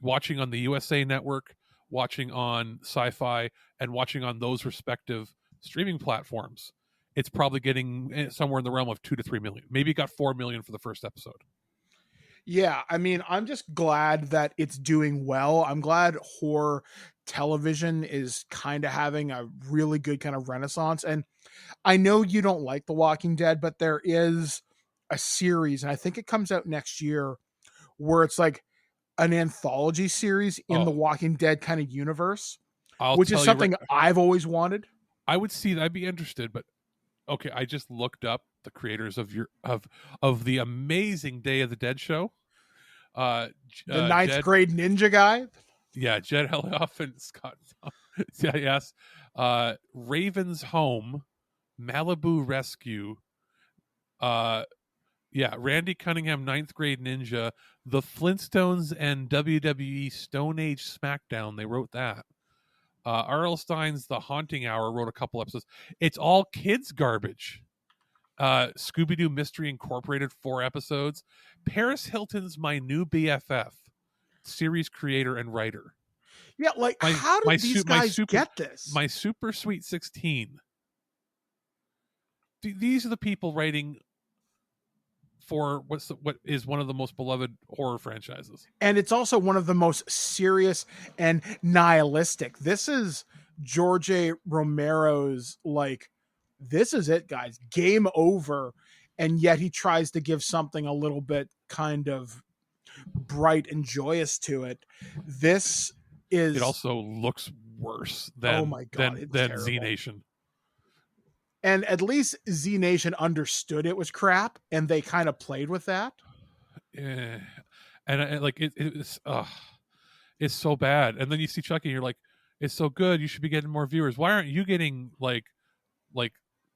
watching on the USA Network, watching on Sci-Fi, and watching on those respective streaming platforms, it's probably getting somewhere in the realm of 2 to 3 million. Maybe it got 4 million for the first episode. Yeah, I mean, I'm just glad that it's doing well. I'm glad horror television is kind of having a really good kind of renaissance. And I know you don't like The Walking Dead, but there is a series, and I think it comes out next year, where it's like an anthology series in the Walking Dead kind of universe, which is something I've always wanted. I would see that. I'd be interested, but okay, I just looked up the creators of the amazing Day of the Dead show. The ninth grade ninja guy. Yeah, Jed Helioff and Scott. Yeah, yes. Raven's Home, Malibu Rescue. Yeah, Randy Cunningham, ninth grade ninja, The Flintstones, and WWE Stone Age SmackDown. They wrote that. R.L. Stine's The Haunting Hour wrote a couple episodes. It's all kids garbage. Scooby-Doo Mystery Incorporated 4 episodes. Paris Hilton's My New BFF, series creator and writer. Yeah, like how did these guys get this? My Super Sweet 16. These are the people writing for what is one of the most beloved horror franchises. And it's also one of the most serious and nihilistic. This is George A. Romero's, like, this is it, guys. Game over. And yet he tries to give something a little bit kind of bright and joyous to it. This is... It also looks worse than Z Nation. And at least Z Nation understood it was crap, and they kind of played with that. Yeah, and like it's so bad. And then you see Chucky, and you're like, it's so good. You should be getting more viewers. Why aren't you getting like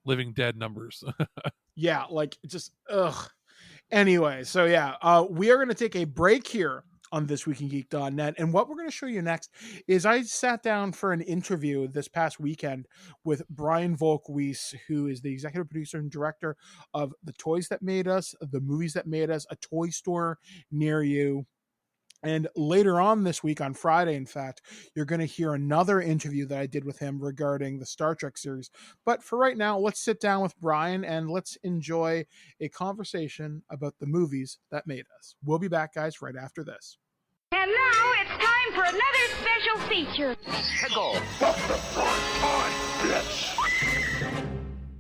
Living Dead numbers? Yeah, like just ugh. Anyway, so yeah, we are going to take a break here on ThisWeekInGeek.net. And what we're going to show you next is I sat down for an interview this past weekend with Brian Volk-Weiss, who is the executive producer and director of The Toys That Made Us, The Movies That Made Us, A Toy Store Near You. And later on this week, on Friday, in fact, you're going to hear another interview that I did with him regarding the Star Trek series. But for right now, let's sit down with Brian and let's enjoy a conversation about the movies that made us. We'll be back, guys, right after this. And now it's time for another special feature. Pickle.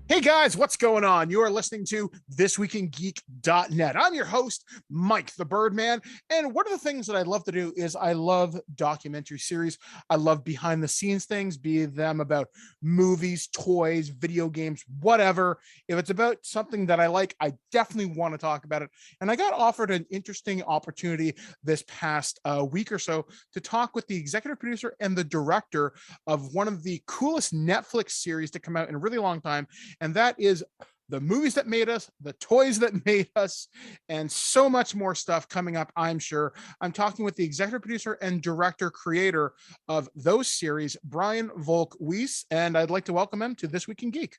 Hey guys, what's going on? You are listening to ThisWeekInGeek.net. I'm your host, Mike the Birdman, and one of the things that I love to do is I love documentary series. I love behind the scenes things, be them about movies, toys, video games, whatever. If it's about something that I like, I definitely want to talk about it. And I got offered an interesting opportunity this past week or so to talk with the executive producer and the director of one of the coolest Netflix series to come out in a really long time. And that is The Movies That Made Us, The Toys That Made Us, and so much more stuff coming up, I'm sure. I'm talking with the executive producer and director creator of those series, Brian Volk-Weiss, and I'd like to welcome him to This Week in Geek.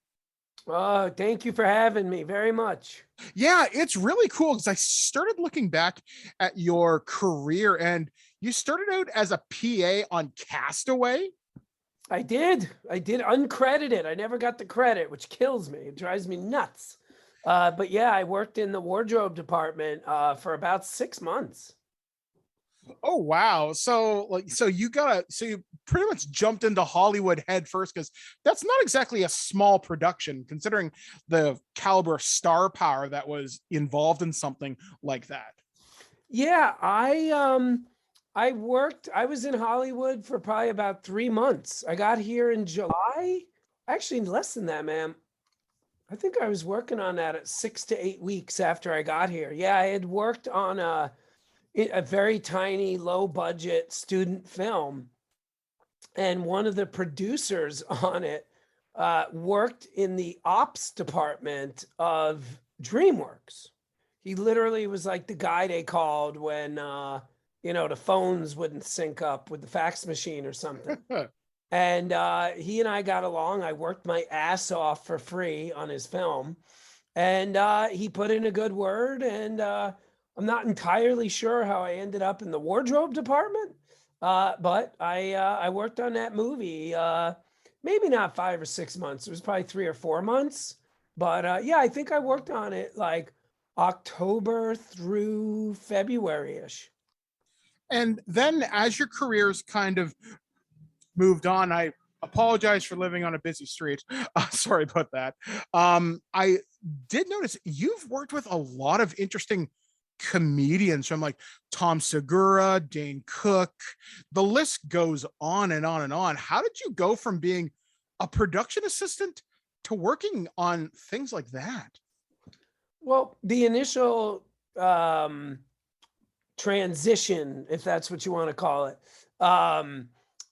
Thank you for having me very much. Yeah, it's really cool because I started looking back at your career, and you started out as a PA on Castaway. I did uncredited. I never got the credit, which kills me. It drives me nuts. But yeah, I worked in the wardrobe department for about 6 months. Oh wow! So you pretty much jumped into Hollywood head first, because that's not exactly a small production considering the caliber of star power that was involved in something like that. Yeah, I was in Hollywood for probably about 3 months. I got here in July. Actually, less than that, ma'am. I think I was working on that at 6 to 8 weeks after I got here. Yeah, I had worked on a very tiny, low budget student film. And one of the producers on it worked in the ops department of DreamWorks. He literally was like the guy they called when, the phones wouldn't sync up with the fax machine or something. And he and I got along. I worked my ass off for free on his film. And he put in a good word. And I'm not entirely sure how I ended up in the wardrobe department. But I worked on that movie, maybe not 5 or 6 months. It was probably 3 or 4 months. But yeah, I think I worked on it like October through February-ish. And then as your careers kind of moved on, I apologize for living on a busy street. Sorry about that. I did notice you've worked with a lot of interesting comedians, from like Tom Segura, Dane Cook. The list goes on and on and on. How did you go from being a production assistant to working on things like that? Well, the initial transition, if that's what you want to call it,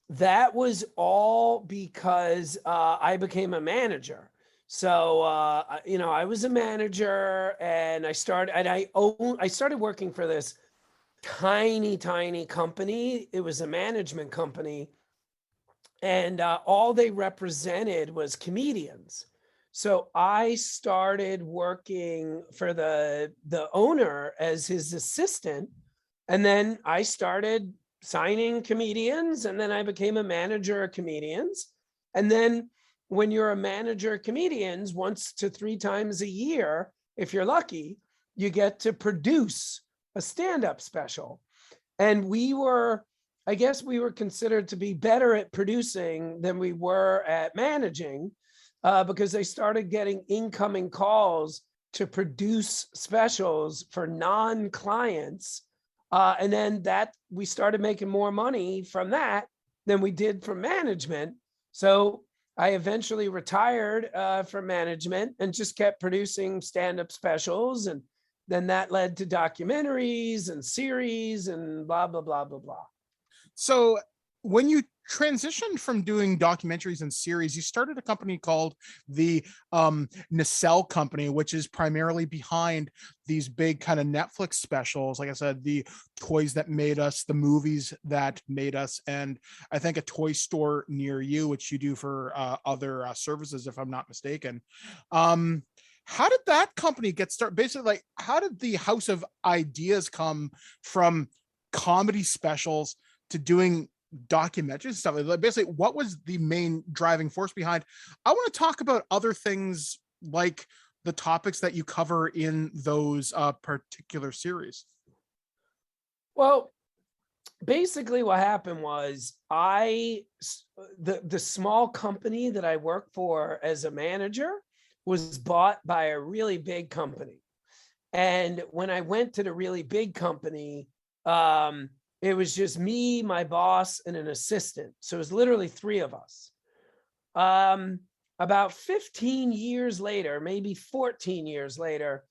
that was all because I became a manager. So I was a manager, and I started working for this tiny company. It was a management company, and all they represented was comedians. So I started working for the owner as his assistant, and then I started signing comedians, and then I became a manager of comedians. And then when you're a manager of comedians, once to 3 times a year, if you're lucky, you get to produce a stand-up special. And I guess we were considered to be better at producing than we were at managing, because they started getting incoming calls to produce specials for non-clients. And then we started making more money from that than we did from management. So I eventually retired from management and just kept producing stand-up specials. And then that led to documentaries and series and blah, blah, blah, blah, blah. So when you transitioned from doing documentaries and series, you started a company called the Nacelle Company, which is primarily behind these big kind of Netflix specials. Like I said, the Toys That Made Us, the movies that made us, and I think a toy store near you, which you do for other services, if I'm not mistaken. How did that company get started? Basically, like, how did the House of Ideas come from comedy specials to doing documentaries and stuff? Like, basically, what was the main driving force behind? I want to talk about other things, like the topics that you cover in those particular series. Well, basically what happened was the small company that I worked for as a manager was bought by a really big company. And when I went to the really big company, it was just me, my boss, and an assistant. So it was literally 3 of us. About 15 years later, maybe 14 years later,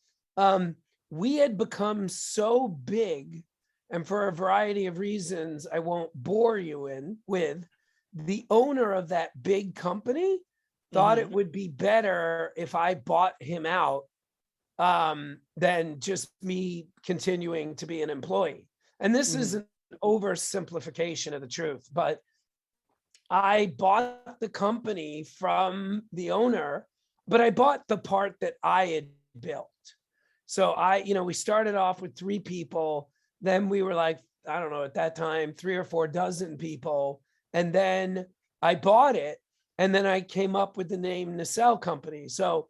we had become so big, and for a variety of reasons I won't bore you with, the owner of that big company thought it would be better if I bought him out than just me continuing to be an employee. And this is an oversimplification of the truth, but I bought the company from the owner, but I bought the part that I had built. So we started off with 3 people. Then we were like, I don't know, at that time, 3 or 4 dozen people. And then I bought it. And then I came up with the name Nacelle Company. So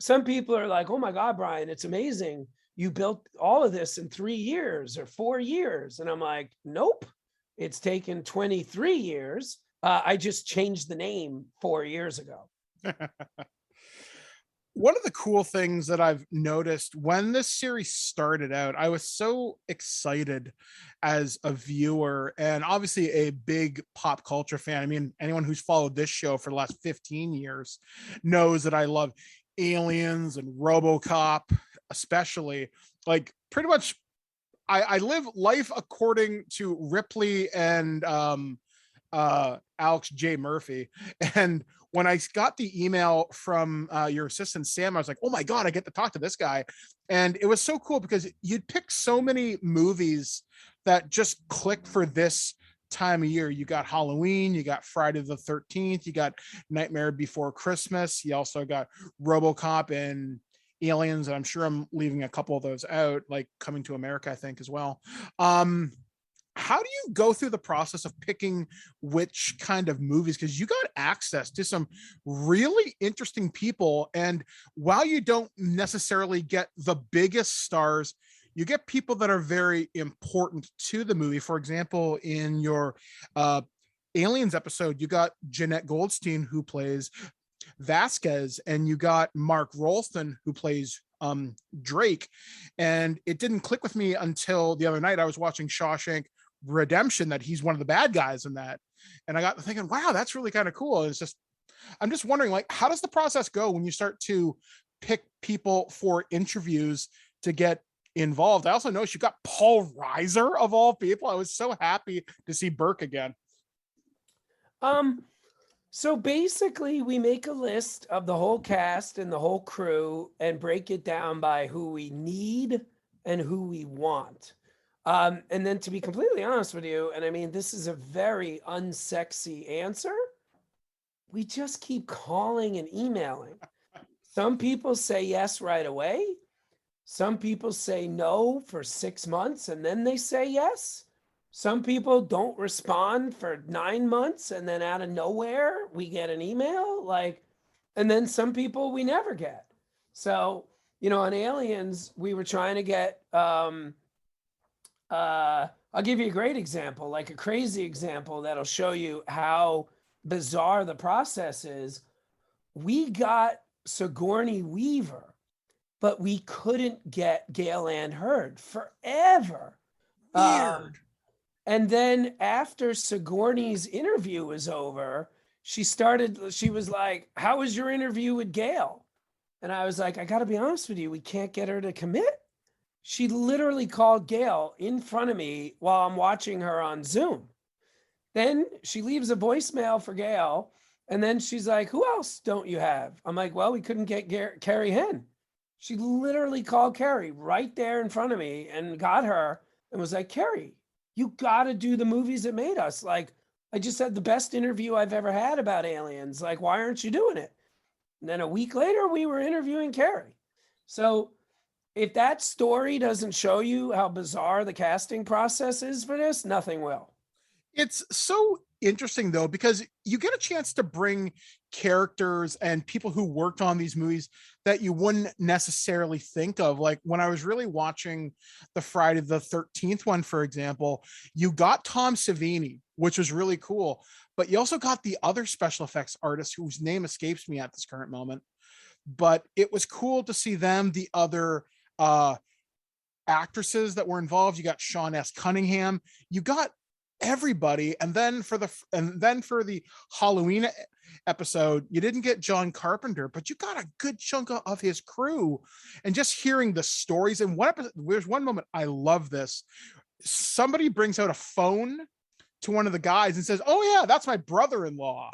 some people are like, oh my God, Brian, it's amazing. You built all of this in 3 years or 4 years. And I'm like, nope, it's taken 23 years. I just changed the name 4 years ago. One of the cool things that I've noticed when this series started out, I was so excited as a viewer and obviously a big pop culture fan. I mean, anyone who's followed this show for the last 15 years knows that I love Aliens and RoboCop, especially. Like, pretty much I live life according to Ripley and Alex J. Murphy. And when I got the email from your assistant, Sam, I was like, oh my God, I get to talk to this guy. And it was so cool because you'd pick so many movies that just click for this time of year. You got Halloween, you got Friday the 13th, you got Nightmare Before Christmas. You also got RoboCop and Aliens. And I'm sure I'm leaving a couple of those out, like Coming to America, I think, as well. How do you go through the process of picking which kind of movies? Because you got access to some really interesting people. And while you don't necessarily get the biggest stars, you get people that are very important to the movie. For example, in your Aliens episode, you got Jeanette Goldstein, who plays Vasquez, and you got Mark Rolston, who plays Drake. And it didn't click with me until the other night. I was watching Shawshank Redemption, that he's one of the bad guys in that, and I got thinking, wow, that's really kind of cool. It's just, I'm just wondering, like, how does the process go when you start to pick people for interviews to get involved? I also noticed you got Paul Reiser, of all people. I was so happy to see Burke again. So basically we make a list of the whole cast and the whole crew and break it down by who we need and who we want. And then, to be completely honest with you, and I mean, this is a very unsexy answer, we just keep calling and emailing. Some people say yes right away. Some people say no for 6 months and then they say yes. Some people don't respond for 9 months and then out of nowhere we get an email. And then some people we never get. So, on Aliens, we were trying to get, I'll give you a great example, like a crazy example that'll show you how bizarre the process is. We got Sigourney Weaver, but we couldn't get Gale Ann Hurd forever. Weird. And then after Sigourney's interview was over, she was like, how was your interview with Gale? And I was like, I got to be honest with you, we can't get her to commit. She literally called Gale in front of me while I'm watching her on Zoom. Then she leaves a voicemail for Gale. And then she's like, who else don't you have? I'm like, well, we couldn't get Carrie Henn. She literally called Carrie right there in front of me and got her and was like, Carrie, you got to do the movies that made us. Like, I just had the best interview I've ever had about aliens. Like, why aren't you doing it? And then a week later, we were interviewing Carrie. So if that story doesn't show you how bizarre the casting process is for this, nothing will. It's so interesting though, because you get a chance to bring characters and people who worked on these movies that you wouldn't necessarily think of. Like when I was really watching the Friday the 13th one, for example, you got Tom Savini, which was really cool, but you also got the other special effects artist whose name escapes me at this current moment. But it was cool to see them, the other actresses that were involved. You got Sean S. Cunningham, you got everybody. And then for the Halloween episode, you didn't get John Carpenter, but you got a good chunk of his crew. And just hearing the stories, and there's one moment I love this. Somebody brings out a phone to one of the guys and says, oh yeah, that's my brother-in-law.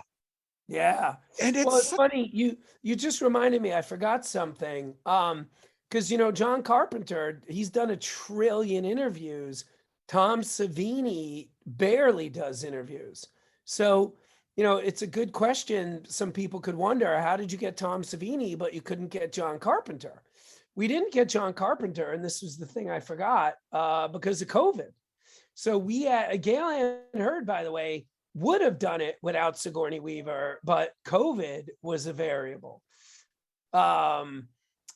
Yeah. And it's funny, you just reminded me, I forgot something. Because John Carpenter, he's done 1 trillion interviews. Tom Savini barely does interviews. So, it's a good question. Some people could wonder, how did you get Tom Savini, but you couldn't get John Carpenter? We didn't get John Carpenter, and this was the thing I forgot, because of COVID. So we had Gale Ann Hurd, by the way, would have done it without Sigourney Weaver, but COVID was a variable. With Tom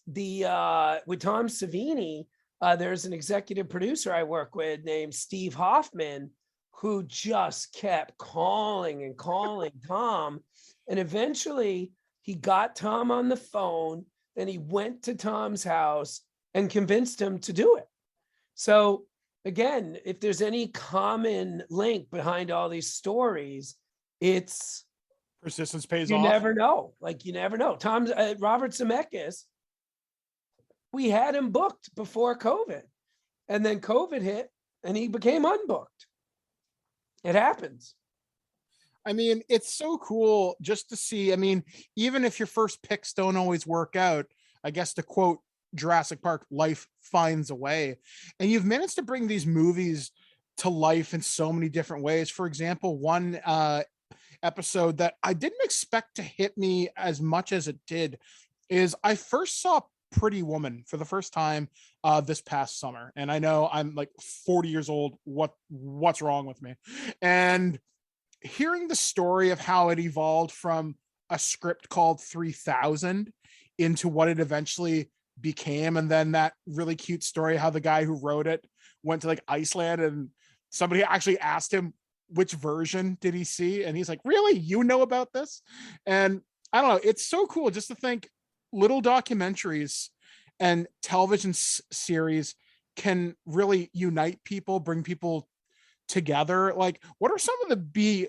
Savini, there's an executive producer I work with named Steve Hoffman, who just kept calling and calling Tom. And eventually he got Tom on the phone. Then he went to Tom's house and convinced him to do it. So again, if there's any common link behind all these stories, it's persistence pays off. You never know. You never know. Robert Zemeckis, we had him booked before COVID, and then COVID hit and he became unbooked. It happens. I mean, it's so cool just to see. I mean, even if your first picks don't always work out, I guess to quote Jurassic Park, life finds a way. And you've managed to bring these movies to life in so many different ways. For example, one episode that I didn't expect to hit me as much as it did is I first saw Pretty Woman for the first time this past summer. And I know I'm like 40 years old. What's wrong with me? And hearing the story of how it evolved from a script called 3000 into what it eventually became, and then that really cute story how the guy who wrote it went to like Iceland and somebody actually asked him which version did he see, and he's like, really, you know about this? And I don't know, it's so cool just to think little documentaries and television series can really unite people, bring people together. Like, what are some of the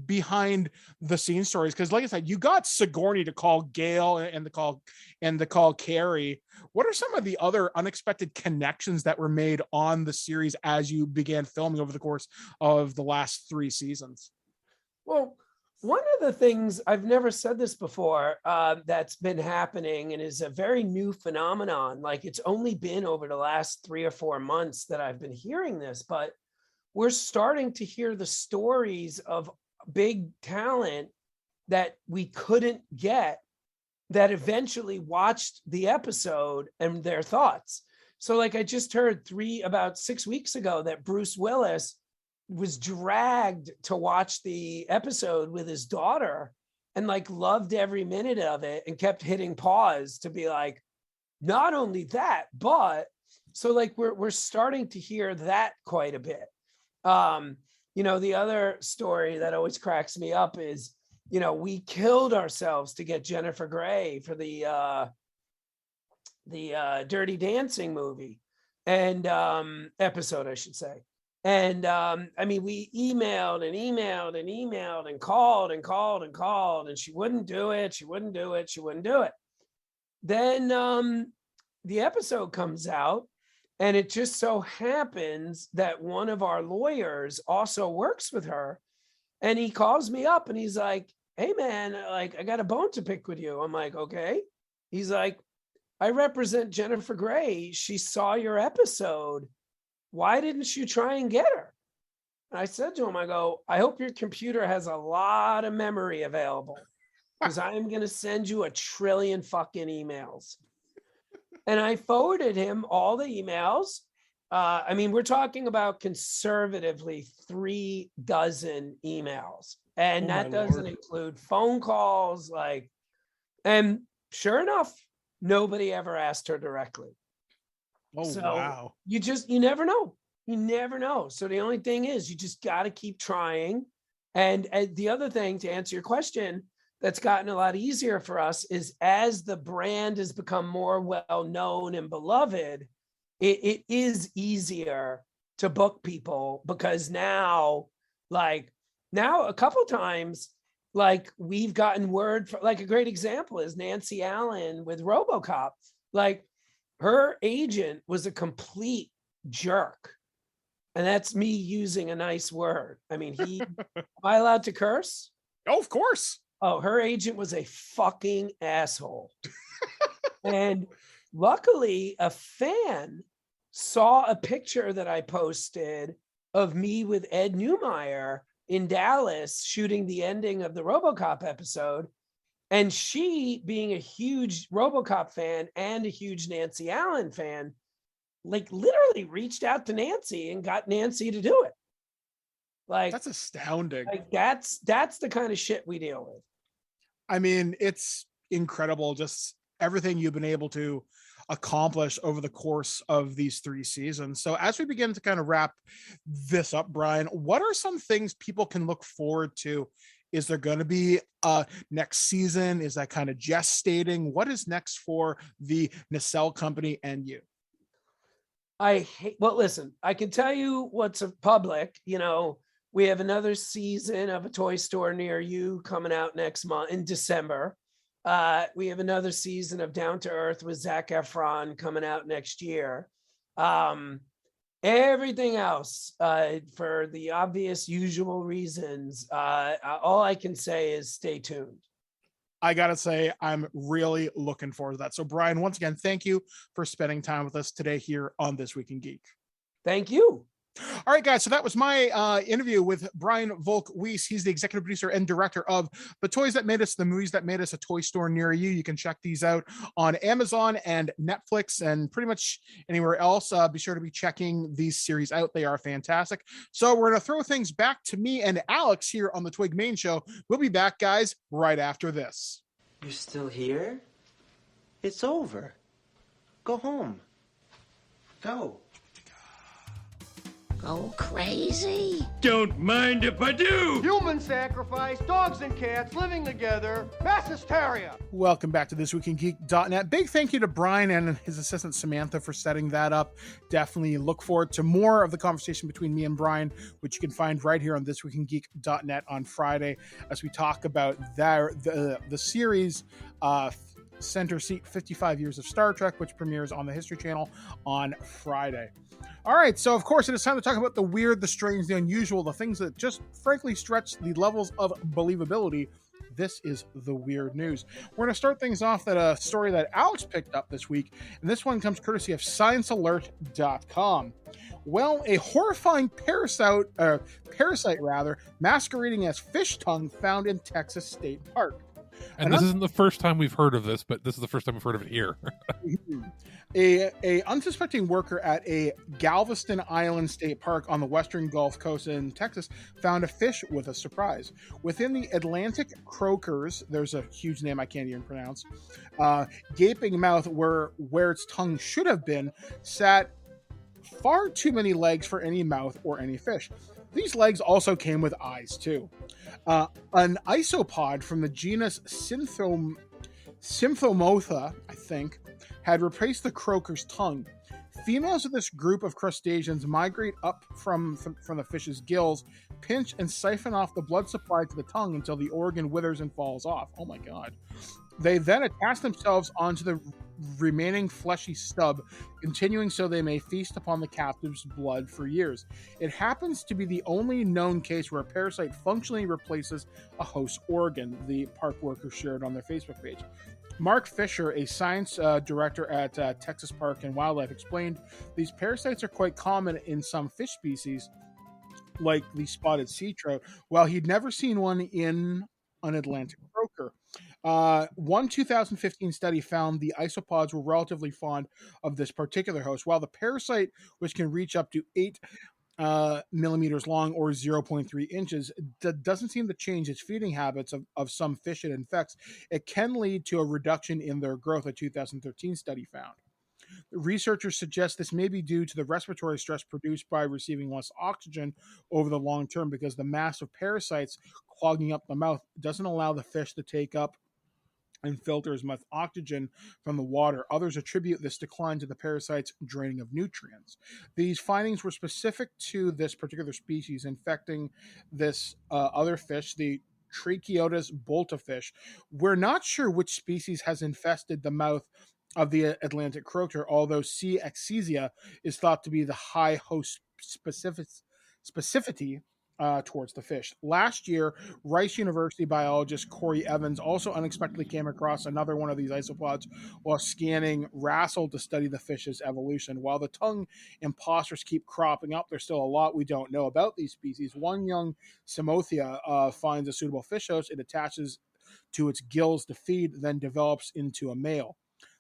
behind the scenes stories? Because like I said, you got Sigourney to call Gale and to call Carrie. What are some of the other unexpected connections that were made on the series as you began filming over the course of the last 3 seasons? Well, one of the things, I've never said this before, that's been happening and is a very new phenomenon. Like, it's only been over the last 3 or 4 months that I've been hearing this, but we're starting to hear the stories of big talent that we couldn't get that eventually watched the episode and their thoughts. So like I just heard about 6 weeks ago that Bruce Willis was dragged to watch the episode with his daughter and like loved every minute of it and kept hitting pause to be like, not only that, but so like we're starting to hear that quite a bit. You know, the other story that always cracks me up is, you know, we killed ourselves to get Jennifer Grey for the Dirty Dancing movie and episode, I should say. And I mean, we emailed and called and she wouldn't do it. Then the episode comes out, and it just so happens that one of our lawyers also works with her. And he calls me up and he's like, hey man, like I got a bone to pick with you. I'm like, okay. He's like, I represent Jennifer Grey. She saw your episode. Why didn't you try and get her? And I said to him, I go, I hope your computer has a lot of memory available, because I am going to send you 1 trillion fucking emails. And I forwarded him all the emails. I mean, we're talking about conservatively 3 dozen emails. And that doesn't include phone calls, like, and sure enough, nobody ever asked her directly. Oh, so wow. You never know. You never know. So the only thing is you just got to keep trying. And the other thing, to answer your question, that's gotten a lot easier for us is as the brand has become more well-known and beloved, it is easier to book people, because now a couple times, like we've gotten word for, like a great example is Nancy Allen with RoboCop. Like her agent was a complete jerk. And that's me using a nice word. I mean, am I allowed to curse? Oh, of course. Oh, her agent was a fucking asshole. And luckily, a fan saw a picture that I posted of me with Ed Neumeyer in Dallas shooting the ending of the RoboCop episode. And she, being a huge RoboCop fan and a huge Nancy Allen fan, like literally reached out to Nancy and got Nancy to do it. Like, that's astounding. Like that's the kind of shit we deal with. I mean, it's incredible, just everything you've been able to accomplish over the course of these 3 seasons. So as we begin to kind of wrap this up, Brian, what are some things people can look forward to? Is there going to be a next season? Is that kind of gestating? What is next for the Nacelle Company and you? Well, listen, I can tell you what's public. You know, we have another season of A Toy Store Near You coming out next month in December. We have another season of Down to Earth with Zac Efron coming out next year. Everything else, for the obvious usual reasons, all I can say is stay tuned. I gotta say, I'm really looking forward to that. So Brian, once again, thank you for spending time with us today here on This Week in Geek. Thank you. All right, guys. So that was my interview with Brian Volk-Weiss. He's the executive producer and director of The Toys That Made Us, The Movies That Made Us, A Toy Store Near You. You can check these out on Amazon and Netflix and pretty much anywhere else. Be sure to be checking these series out. They are fantastic. So we're going to throw things back to me and Alex here on the Twig Main Show. We'll be back, guys, right after this. You're still here? It's over. Go home. Go. Go crazy? Don't mind if I do! Human sacrifice, dogs and cats living together, mass hysteria. Welcome back to ThisWeekInGeek.net. Big thank you to Brian and his assistant Samantha for setting that up. Definitely look forward to more of the conversation between me and Brian, which you can find right here on ThisWeekInGeek.net on Friday as we talk about the series Center Seat 55 Years of Star Trek, which premieres on the History Channel on Friday. All right, so of course it is time to talk about the weird, the strange, the unusual, the things that just frankly stretch the levels of believability. this is the weird news. We're going to start things off at a story that Alex picked up this week, and this one comes courtesy of ScienceAlert.com. Well, a horrifying parasite masquerading as fish tongue found in Texas State Park. And this isn't the first time we've heard of this, but this is the first time we've heard of it here. A unsuspecting worker at a Galveston Island State Park on the western Gulf Coast in Texas found a fish with a surprise. Within the Atlantic croakers, there's a huge name I can't even pronounce, gaping mouth where its tongue should have been, sat far too many legs for any mouth or any fish. These legs also came with eyes, too. An isopod from the genus Symphomotha, I think, had replaced the croaker's tongue. Females of this group of crustaceans migrate up from the fish's gills, pinch and siphon off the blood supply to the tongue until the organ withers and falls off. Oh my god. They then attach themselves onto the remaining fleshy stub, continuing so they may feast upon the captive's blood for years. It happens to be the only known case where a parasite functionally replaces a host organ, the park workers shared on their Facebook page. Mark Fisher, a science director at Texas Park and Wildlife, explained these parasites are quite common in some fish species, like the spotted sea trout, while he'd never seen one in an Atlantic croaker. One 2015 study found the isopods were relatively fond of this particular host, while the parasite, which can reach up to 8 millimeters long or 0.3 inches, doesn't seem to change its feeding habits of some fish it infects. It can lead to a reduction in their growth, a 2013 study found. Researchers suggest this may be due to the respiratory stress produced by receiving less oxygen over the long term, because the mass of parasites clogging up the mouth doesn't allow the fish to take up and filter as much oxygen from the water. Others attribute this decline to the parasite's draining of nutrients. These findings were specific to this particular species infecting this other fish, the Trachiotis boltafish. We're not sure which species has infested the mouth of the Atlantic croaker, although C. excesia is thought to be the high host specificity towards the fish. Last year, Rice University biologist Corey Evans also unexpectedly came across another one of these isopods while scanning wrasse to study the fish's evolution. While the tongue imposters keep cropping up, there's still a lot we don't know about these species. One young Simothea finds a suitable fish host. It attaches to its gills to feed, then develops into a male.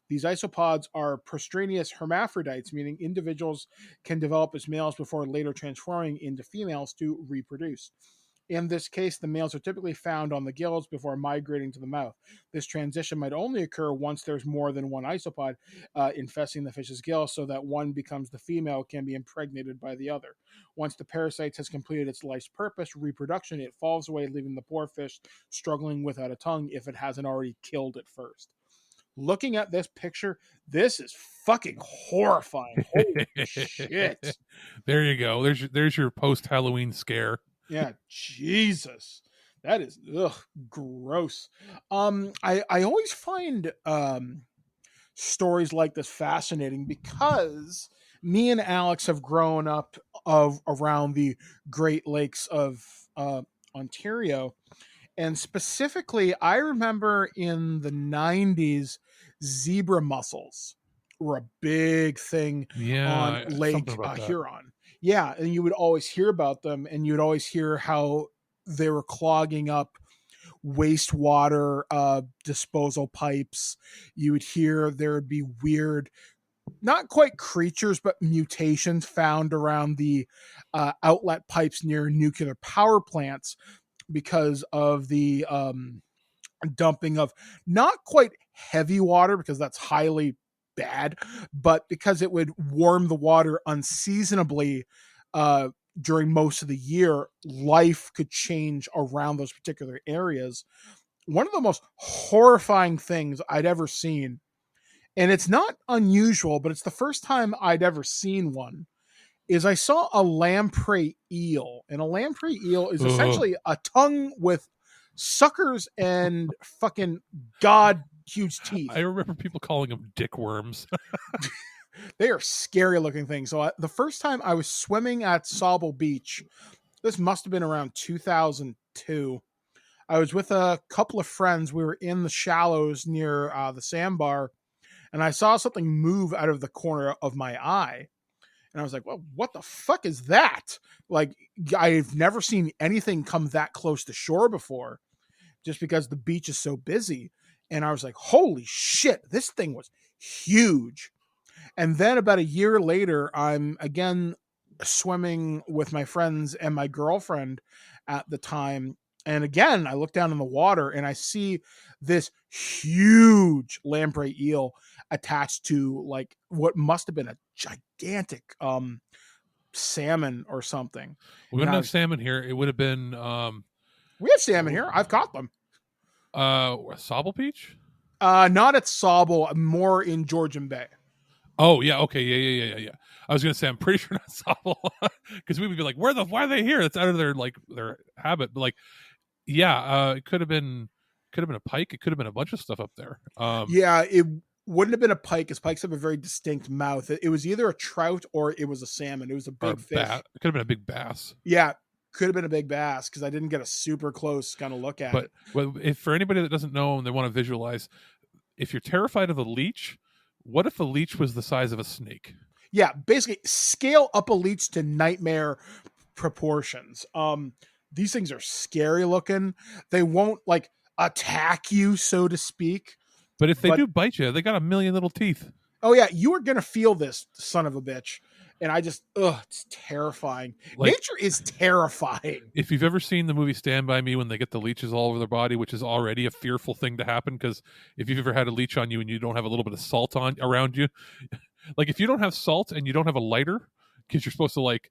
These isopods are prostraneous hermaphrodites, meaning individuals can develop as males before later transforming into females to reproduce. In this case, the males are typically found on the gills before migrating to the mouth. This transition might only occur once there's more than one isopod infesting the fish's gills, so that one becomes the female can be impregnated by the other. Once the parasite has completed its life's purpose, reproduction, it falls away, leaving the poor fish struggling without a tongue if it hasn't already killed it first. Looking at this picture, this is fucking horrifying. Holy shit. There you go. There's your post-Halloween scare. Yeah, Jesus. That is gross. I always find stories like this fascinating because me and Alex have grown up around the Great Lakes of Ontario. And specifically, I remember in the 90s, zebra mussels were a big thing on Lake Huron. Yeah, and you would always hear about them, and you'd always hear how they were clogging up wastewater disposal pipes. You would hear there would be weird, not quite creatures, but mutations found around the outlet pipes near nuclear power plants, because of the dumping of not quite heavy water, because that's highly bad, but because it would warm the water unseasonably during most of the year, life could change around those particular areas. One of the most horrifying things I'd ever seen, and it's not unusual, but it's the first time I'd ever seen one, is I saw a lamprey eel. And a lamprey eel is essentially a tongue with suckers and fucking god huge teeth. I remember people calling them dick worms. They are scary looking things. So the first time I was swimming at Sauble Beach, this must have been around 2002. I was with a couple of friends. We were in the shallows near the sandbar, and I saw something move out of the corner of my eye. And I was like, well, what the fuck is that? Like, I've never seen anything come that close to shore before, just because the beach is so busy. And I was like, holy shit, this thing was huge. And then about a year later, I'm again swimming with my friends and my girlfriend at the time. And again, I look down in the water and I see this huge lamprey eel attached to like what must have been a gigantic salmon or something. We wouldn't have salmon here. It would have been we have salmon here. I've caught them. Sauble Beach? Not at Sauble, more in Georgian Bay. Oh yeah, okay, yeah. I was gonna say I'm pretty sure not Sauble, because we would be like, why are they here? That's out of their habit. But like, yeah, it could have been a pike. It could have been a bunch of stuff up there. Yeah, it wouldn't have been a pike, because pikes have a very distinct mouth. It was either a trout or it was a salmon. It was a big fish. It could have been a big bass. Yeah, could have been a big bass, because I didn't get a super close kind of look at it. But if for anybody that doesn't know and they want to visualize, if you're terrified of a leech, what if a leech was the size of a snake? Yeah, basically scale up a leech to nightmare proportions. These things are scary looking. They won't like attack you, so to speak. But if they do bite you, they got a million little teeth. Oh yeah, you are gonna feel this, son of a bitch. And I just, it's terrifying. Like, nature is terrifying. If you've ever seen the movie Stand By Me when they get the leeches all over their body, which is already a fearful thing to happen, because if you've ever had a leech on you and you don't have a little bit of salt on around you, like if you don't have salt and you don't have a lighter, because you're supposed to light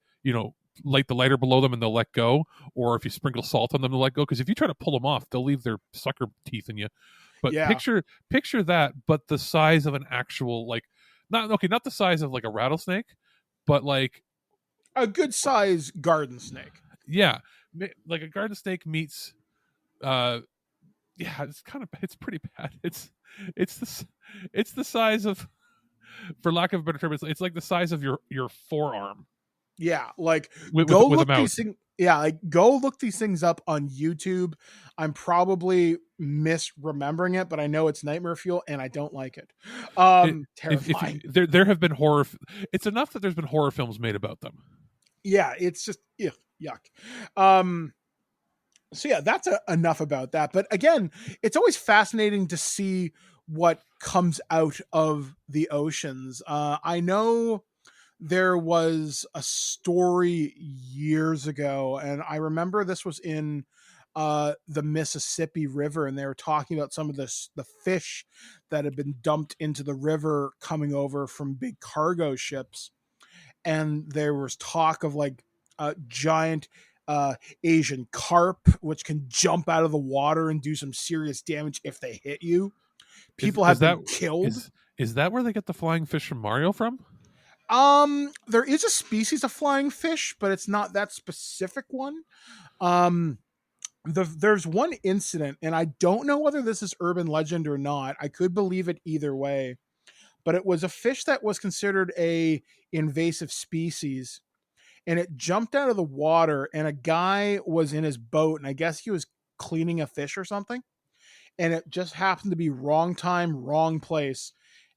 the lighter below them and they'll let go, or if you sprinkle salt on them, they'll let go, because if you try to pull them off, they'll leave their sucker teeth in you. But yeah. picture that, but the size of an actual, like, not the size of like a rattlesnake, but like a good size garden snake. Yeah, like a garden snake meets it's pretty bad. It's the size of, for lack of a better term, it's like the size of your forearm. Yeah, like go look these things. Yeah, like go look these things up on YouTube. I'm probably misremembering it, but I know it's nightmare fuel, and I don't like it. Terrifying. There have been horror. It's enough that there's been horror films made about them. Yeah, it's just yuck. So yeah, that's enough about that. But again, it's always fascinating to see what comes out of the oceans. I know there was a story years ago, and I remember this was in the Mississippi River, and they were talking about some of the fish that had been dumped into the river coming over from big cargo ships. And there was talk of like giant Asian carp, which can jump out of the water and do some serious damage if they hit you. People have been killed. Is that where they get the flying fish from Mario from? There is a species of flying fish, but it's not that specific one. There's one incident, and I don't know whether this is urban legend or not. I could believe it either way, but it was a fish that was considered a invasive species, and it jumped out of the water, and a guy was in his boat, and I guess he was cleaning a fish or something, and it just happened to be wrong time, wrong place.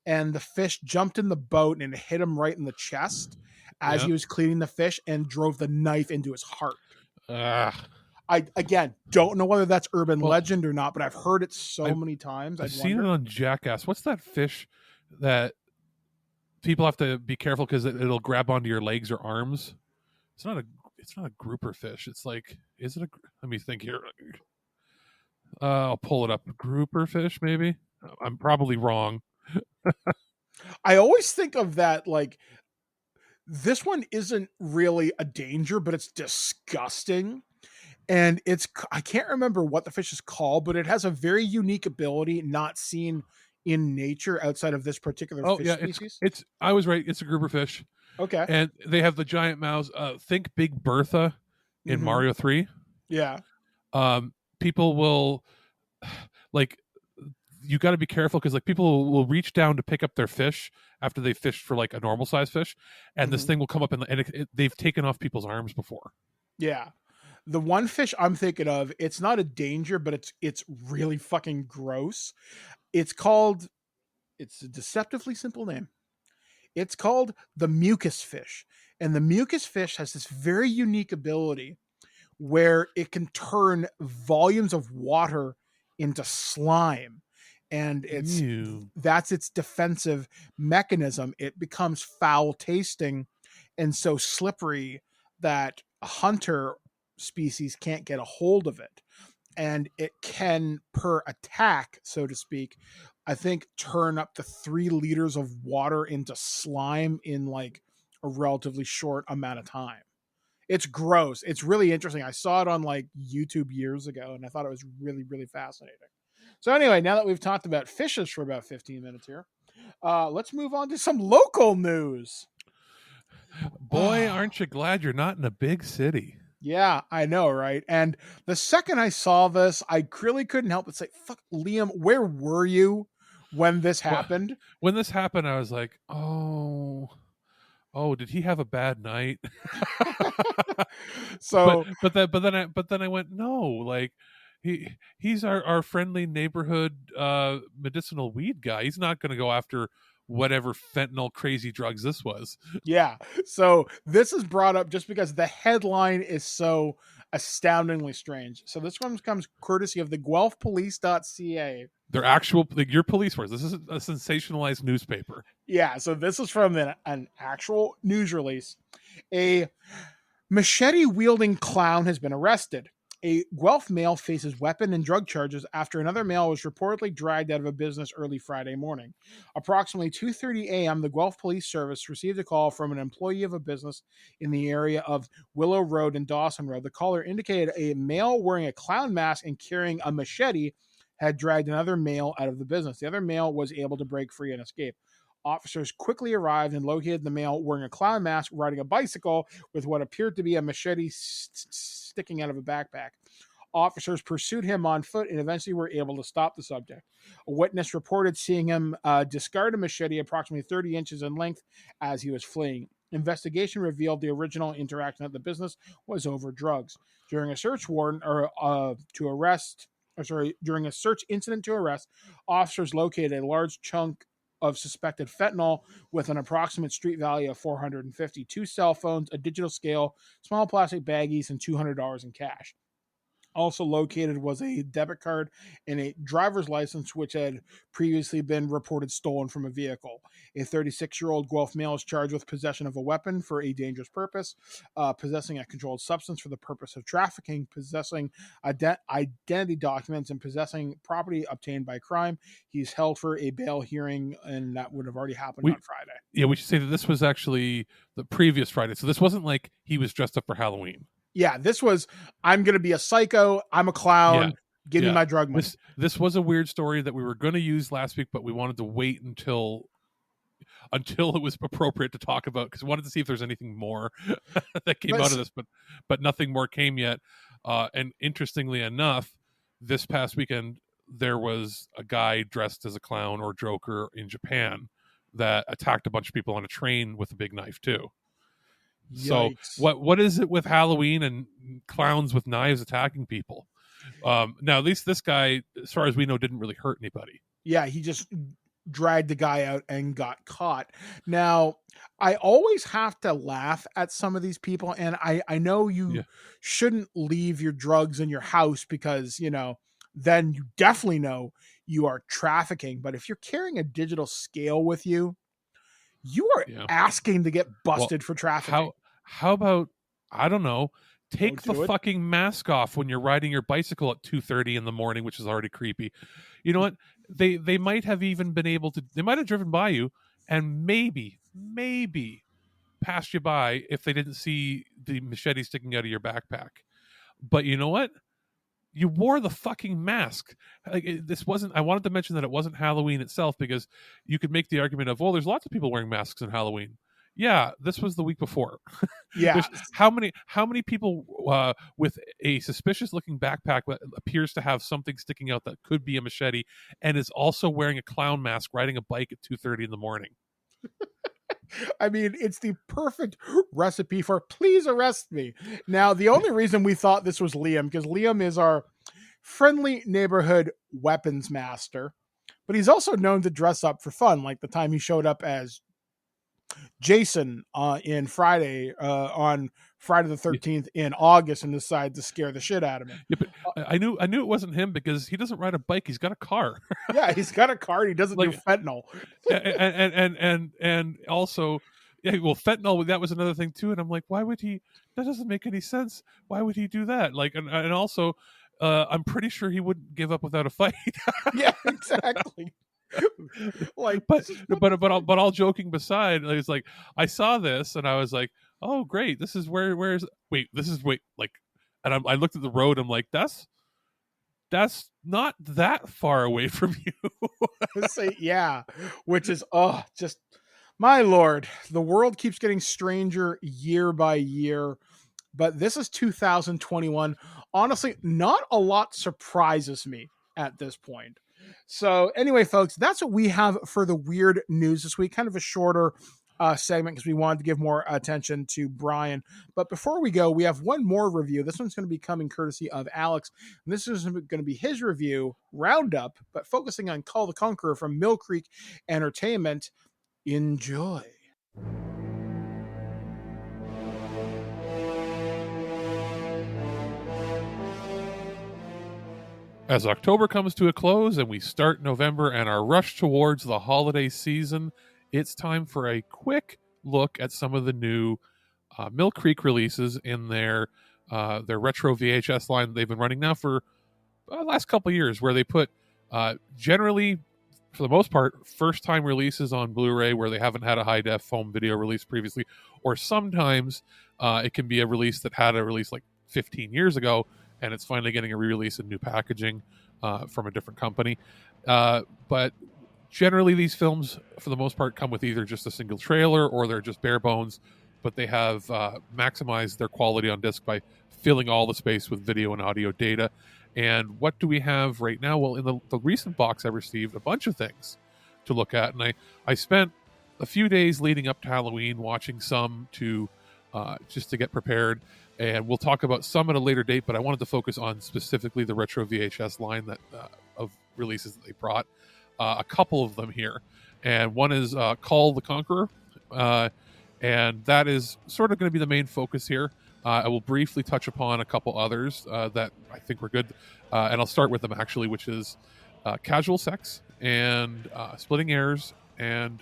And the fish jumped in the boat and it hit him right in the chest as he was cleaning the fish and drove the knife into his heart. I, again, don't know whether that's urban legend or not, but I've heard it so many times. I've seen it on Jackass. What's that fish that people have to be careful because it'll grab onto your legs or arms? It's not a grouper fish. It's like, is it let me think here. I'll pull it up. Grouper fish, maybe? I'm probably wrong. I always think of that like this one isn't really a danger, but it's disgusting. And I can't remember what the fish is called, but it has a very unique ability not seen in nature outside of this particular fish species. I was right. It's a grouper fish. Okay. And they have the giant mouths. Think Big Bertha in Mario 3. Yeah. People will like, you got to be careful because like people will reach down to pick up their fish after they fished for like a normal size fish, and this thing will come up and they've taken off people's arms before. Yeah, The one fish I'm thinking of, it's not a danger, but it's really fucking gross. It's a deceptively simple name. It's called the mucus fish. And the mucus fish has this very unique ability where it can turn volumes of water into slime. And that's its defensive mechanism. It becomes foul tasting and so slippery that a hunter species can't get a hold of it. And it can, per attack, so to speak, I think turn up to 3 liters of water into slime in like a relatively short amount of time. It's gross. It's really interesting. I saw it on like YouTube years ago and I thought it was really, really fascinating. So anyway, now that we've talked about fishes for about 15 minutes here, let's move on to some local news. Boy, aren't you glad you're not in a big city? Yeah, I know, right? And the second I saw this, I really couldn't help but say, fuck, Liam, where were you when this happened? When this happened, I was like, oh, did he have a bad night? So, but then I went, no, like he's our friendly neighborhood medicinal weed guy. He's not going to go after whatever fentanyl crazy drugs this was. Yeah. So this is brought up just because the headline is so astoundingly strange. So this one comes courtesy of the guelphpolice.ca. They're actual, like, your police force. This is a sensationalized newspaper. Yeah. So this is from an actual news release. A machete wielding clown has been arrested. A Guelph male faces weapon and drug charges after another male was reportedly dragged out of a business early Friday morning. Approximately 2:30 a.m., the Guelph Police Service received a call from an employee of a business in the area of Willow Road and Dawson Road. The caller indicated a male wearing a clown mask and carrying a machete had dragged another male out of the business. The other male was able to break free and escape. Officers quickly arrived and located the male wearing a clown mask, riding a bicycle with what appeared to be a machete sticking out of a backpack. Officers pursued him on foot and eventually were able to stop the subject. A witness reported seeing him discard a machete approximately 30 inches in length as he was fleeing. Investigation revealed the original interaction at the business was over drugs. During a search incident to arrest, officers located a large chunk of suspected fentanyl with an approximate street value of $450, 2 cell phones, a digital scale, small plastic baggies, and $200 in cash. Also located was a debit card and a driver's license, which had previously been reported stolen from a vehicle. A 36-year-old Guelph male is charged with possession of a weapon for a dangerous purpose, possessing a controlled substance for the purpose of trafficking, possessing identity documents, and possessing property obtained by crime. He's held for a bail hearing, and that would have already happened on Friday. Yeah, we should say that this was actually the previous Friday. So this wasn't like he was dressed up for Halloween. Yeah, this was, I'm going to be a psycho. I'm a clown. Give me my drug money. This was a weird story that we were going to use last week, but we wanted to wait until it was appropriate to talk about, because we wanted to see if there's anything more that came out of this, but nothing more came yet. And interestingly enough, this past weekend, there was a guy dressed as a clown or Joker in Japan that attacked a bunch of people on a train with a big knife too. So what is it with Halloween and clowns with knives attacking people? Now, at least this guy, as far as we know, didn't really hurt anybody. Yeah, he just dragged the guy out and got caught. Now, I always have to laugh at some of these people, and I know you shouldn't leave your drugs in your house because, then you definitely know you are trafficking. But if you're carrying a digital scale with you, you are asking to get busted for trafficking. How about, I don't know, take the fucking mask off when you're riding your bicycle at 2:30 in the morning, which is already creepy. You know what? They might have even been able to, they might have driven by you and maybe passed you by if they didn't see the machete sticking out of your backpack. But you know what? You wore the fucking mask. This wasn't, I wanted to mention that it wasn't Halloween itself, because you could make the argument of, well, there's lots of people wearing masks on Halloween. Yeah, this was the week before. Yeah. how many people with a suspicious looking backpack that appears to have something sticking out that could be a machete and is also wearing a clown mask riding a bike at 2:30 in the morning? I mean, it's the perfect recipe for please arrest me. Now, the only reason we thought this was Liam, because Liam is our friendly neighborhood weapons master, but he's also known to dress up for fun, like the time he showed up as Jason on Friday the 13th in August and decided to scare the shit out of me. Yeah, but I knew it wasn't him because he doesn't ride a bike. He's got a car. Yeah, he's got a car. He doesn't do fentanyl. and also, yeah, well, fentanyl, that was another thing too. And I'm like, why would he? That doesn't make any sense. Why would he do that? Like, and also, I'm pretty sure he wouldn't give up without a fight. Yeah, exactly. Like, but all joking beside, it's like I saw this and I was like, oh great, this is where's like, and I looked at the road. I'm like, that's not that far away from you. Say, yeah, which is just my lord, the world keeps getting stranger year by year. But this is 2021. Honestly, not a lot surprises me at this point. So anyway, folks, that's what we have for the weird news this week. Kind of a shorter segment because we wanted to give more attention to Brian. But before we go, we have one more review. This one's going to be coming courtesy of Alex. And this is going to be his review roundup, but focusing on Kull the Conqueror from Mill Creek Entertainment. Enjoy. As October comes to a close and we start November and our rush towards the holiday season, it's time for a quick look at some of the new Mill Creek releases in their retro VHS line that they've been running now for the last couple of years, where they put generally, for the most part, first-time releases on Blu-ray where they haven't had a high-def home video release previously, or sometimes it can be a release that had a release like 15 years ago, and it's finally getting a re-release in new packaging from a different company. But generally, these films, for the most part, come with either just a single trailer or they're just bare bones, but they have maximized their quality on disc by filling all the space with video and audio data. And what do we have right now? Well, in the recent box, I received a bunch of things to look at, and I spent a few days leading up to Halloween watching some to just to get prepared. And we'll talk about some at a later date, but I wanted to focus on specifically the retro VHS line that of releases that they brought. A couple of them here. And one is Kull the Conqueror. And that is sort of going to be the main focus here. I will briefly touch upon a couple others that I think were good. And I'll start with them, actually, which is Casual Sex and Splitting Heirs. And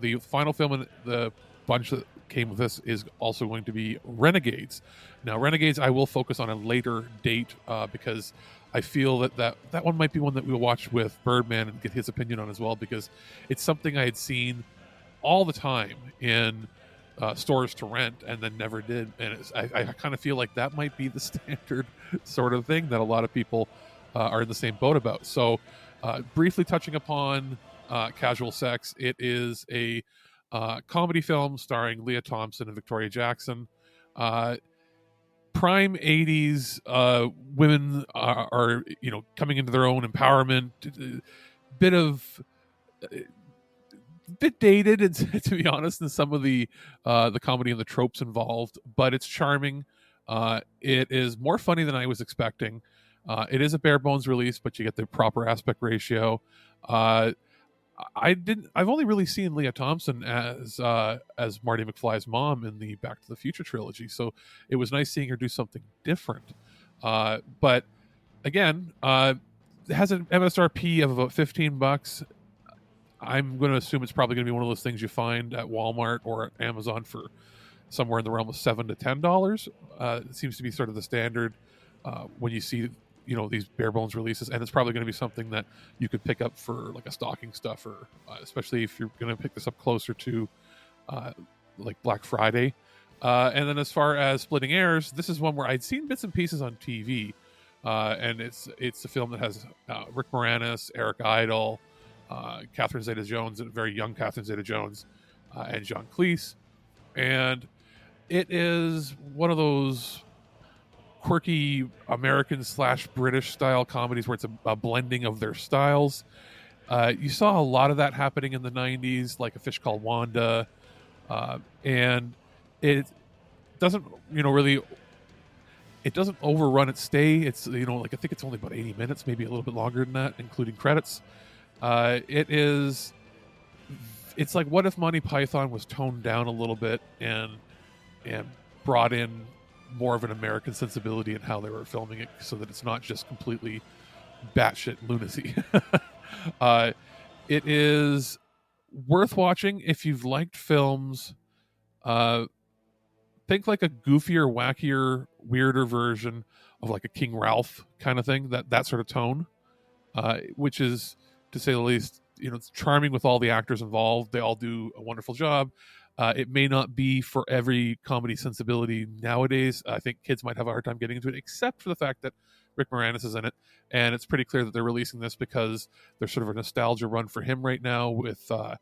the final film in the bunch that came with this is also going to be Renegades. Now, Renegades I will focus on a later date because I feel that one might be one that we'll watch with Birdman and get his opinion on as well, because it's something I had seen all the time in stores to rent and then never did. And I kind of feel like that might be the standard sort of thing that a lot of people are in the same boat about. So briefly touching upon Casual Sex, it is a comedy film starring Leah Thompson and Victoria Jackson. Prime 80s women are coming into their own empowerment. Bit dated, to be honest, in some of the comedy and the tropes involved, but it's charming. It is more funny than I was expecting. It is a bare bones release, but you get the proper aspect ratio. I've only really seen Leah Thompson as Marty McFly's mom in the Back to the Future trilogy, so it was nice seeing her do something different. But again, it has an MSRP of about $15. I'm going to assume it's probably going to be one of those things you find at Walmart or at Amazon for somewhere in the realm of $7 to $10. It seems to be sort of the standard when you see these bare bones releases, and it's probably going to be something that you could pick up for like a stocking stuffer, especially if you're going to pick this up closer to like Black Friday. And then as far as Splitting Heirs, this is one where I'd seen bits and pieces on TV, and it's a film that has Rick Moranis, Eric Idle, Catherine Zeta-Jones, a very young Catherine Zeta-Jones, and John Cleese, and it is one of those quirky American / British style comedies where it's a blending of their styles. You saw a lot of that happening in the 90s, like A Fish Called Wanda, And it doesn't, really, it doesn't overrun its stay. It's, I think it's only about 80 minutes, maybe a little bit longer than that, including credits. It's like, what if Monty Python was toned down a little bit and brought in more of an American sensibility in how they were filming it, so that it's not just completely batshit lunacy. It is worth watching if you've liked films. Think like a goofier, wackier, weirder version of like a King Ralph kind of thing, that sort of tone, which is, to say the least, it's charming with all the actors involved. They all do a wonderful job. It may not be for every comedy sensibility nowadays. I think kids might have a hard time getting into it, except for the fact that Rick Moranis is in it. And it's pretty clear that they're releasing this because there's sort of a nostalgia run for him right now with the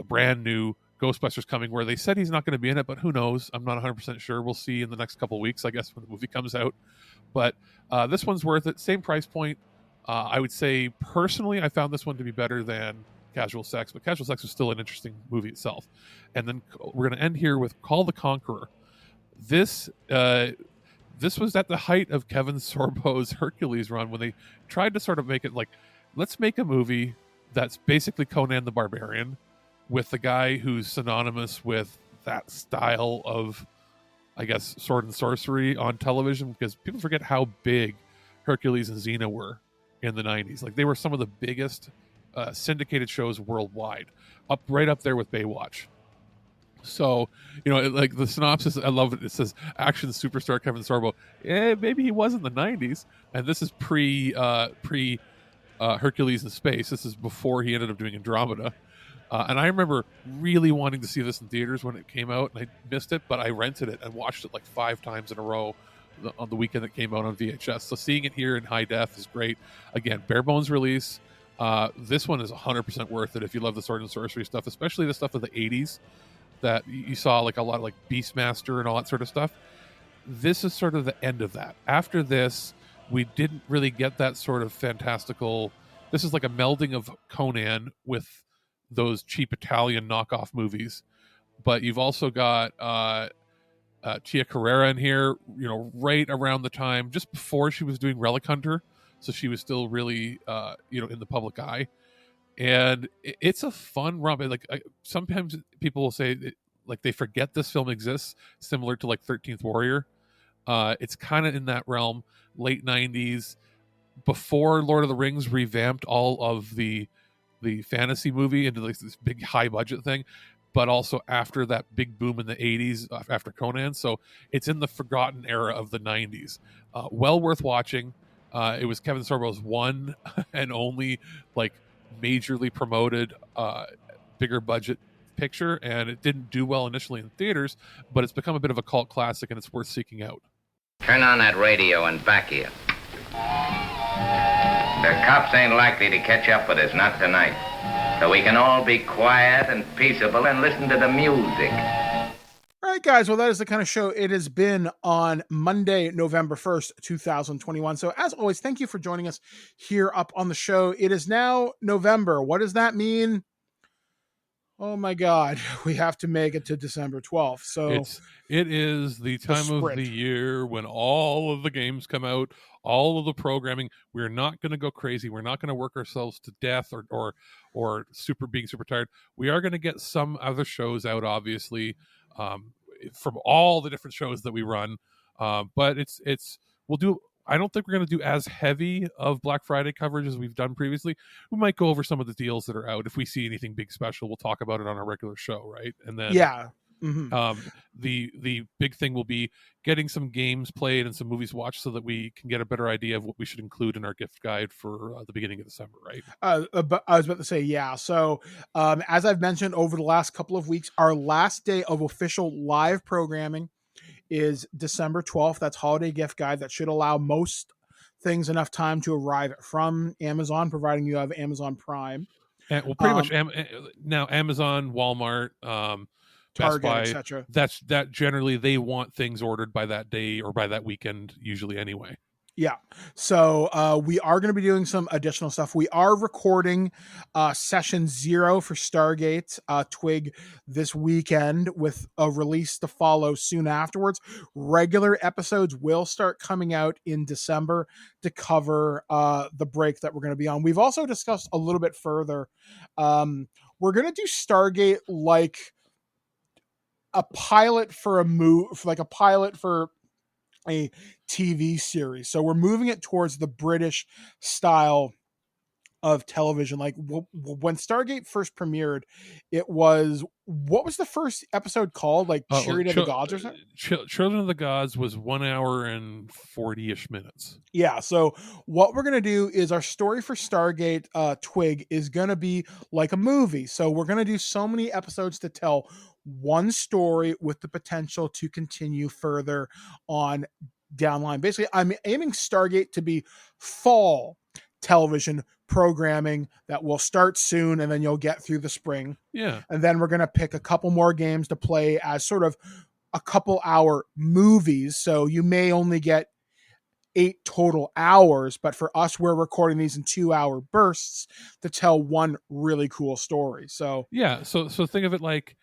brand new Ghostbusters coming, where they said he's not going to be in it, but who knows? I'm not 100% sure. We'll see in the next couple of weeks, I guess, when the movie comes out. But this one's worth it. Same price point. I would say, personally, I found this one to be better than Casual Sex, but Casual Sex is still an interesting movie itself. And then we're going to end here with Kull the Conqueror. This was at the height of Kevin Sorbo's Hercules run, when they tried to sort of make it like, let's make a movie that's basically Conan the Barbarian, with the guy who's synonymous with that style of, I guess, sword and sorcery on television, because people forget how big Hercules and Xena were in the 90s. Like, they were some of the biggest syndicated shows worldwide, right up there with Baywatch. So, like the synopsis, I love it. It says action superstar Kevin Sorbo. Maybe he was in the 90s, and this is pre Hercules in Space. This is before he ended up doing Andromeda. And I remember really wanting to see this in theaters when it came out, and I missed it, but I rented it and watched it like 5 times in a row on the weekend it came out on VHS. So seeing it here in high def is great. Again, bare bones release. This one is 100% worth it if you love the sword and sorcery stuff, especially the stuff of the 80s that you saw, like a lot of like Beastmaster and all that sort of stuff. This is sort of the end of that. After this, we didn't really get that sort of fantastical. This is like a melding of Conan with those cheap Italian knockoff movies. But you've also got Tia Carrera in here, right around the time, just before she was doing Relic Hunter. So she was still really, in the public eye. And it's a fun romp. Like, sometimes people will say like they forget this film exists, similar to like 13th Warrior. It's kind of in that realm, late 90s, before Lord of the Rings revamped all of the fantasy movie into like this big high budget thing, but also after that big boom in the 80s after Conan. So it's in the forgotten era of the 90s. Well worth watching. It was Kevin Sorbo's one and only like majorly promoted bigger budget picture, and it didn't do well initially in theaters, but it's become a bit of a cult classic, and it's worth seeking out. Turn on that radio and back here. The cops ain't likely to catch up with us, not tonight. So we can all be quiet and peaceable and listen to the music. All right, guys. Well, that is the kind of show it has been on Monday, November 1st, 2021. So as always, thank you for joining us here up on the show. It is now November. What does that mean? Oh my God, we have to make it to December 12th. So it is the time of the year when all of the games come out, all of the programming. We're not going to go crazy. We're not going to work ourselves to death or being super tired. We are going to get some other shows out, obviously, from all the different shows that we run. But we'll do. I don't think we're going to do as heavy of Black Friday coverage as we've done previously. We might go over some of the deals that are out. If we see anything big special, we'll talk about it on our regular show, right? And then the big thing will be getting some games played and some movies watched so that we can get a better idea of what we should include in our gift guide for the beginning of December, right? But I was about to say, yeah. So as I've mentioned over the last couple of weeks, our last day of official live programming is December 12th. That's holiday gift guide. That should allow most things enough time to arrive from Amazon, providing you have Amazon Prime. And, well, pretty much now Amazon, Walmart, Target, Best Buy, etc. That generally they want things ordered by that day or by that weekend, usually anyway. Yeah. So we are going to be doing some additional stuff. We are recording session 0 for Stargate TWIG this weekend with a release to follow soon afterwards. Regular episodes will start coming out in December to cover the break that we're going to be on. We've also discussed a little bit further. We're going to do Stargate like a pilot for a a TV series. So we're moving it towards the British style of television. Like when Stargate first premiered, it was, what was the first episode called? Like Chariot of the Gods or something? Children of the Gods was 1 hour and 40-ish minutes. Yeah. So what we're going to do is our story for Stargate TWIG is going to be like a movie. So we're going to do so many episodes to tell one story with the potential to continue further on downline. Basically, I'm aiming Stargate to be fall television programming that will start soon, and then you'll get through the spring. Yeah. And then we're going to pick a couple more games to play as sort of a couple hour movies. So you may only get 8 total hours, but for us, we're recording these in 2-hour bursts to tell one really cool story. So yeah. So think of it like,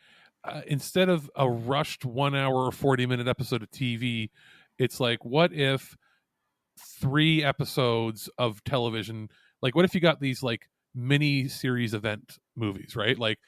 instead of a rushed 1 hour or 40-minute episode of TV, it's like, what if 3 episodes of television, like what if you got these like mini series event movies, right? Like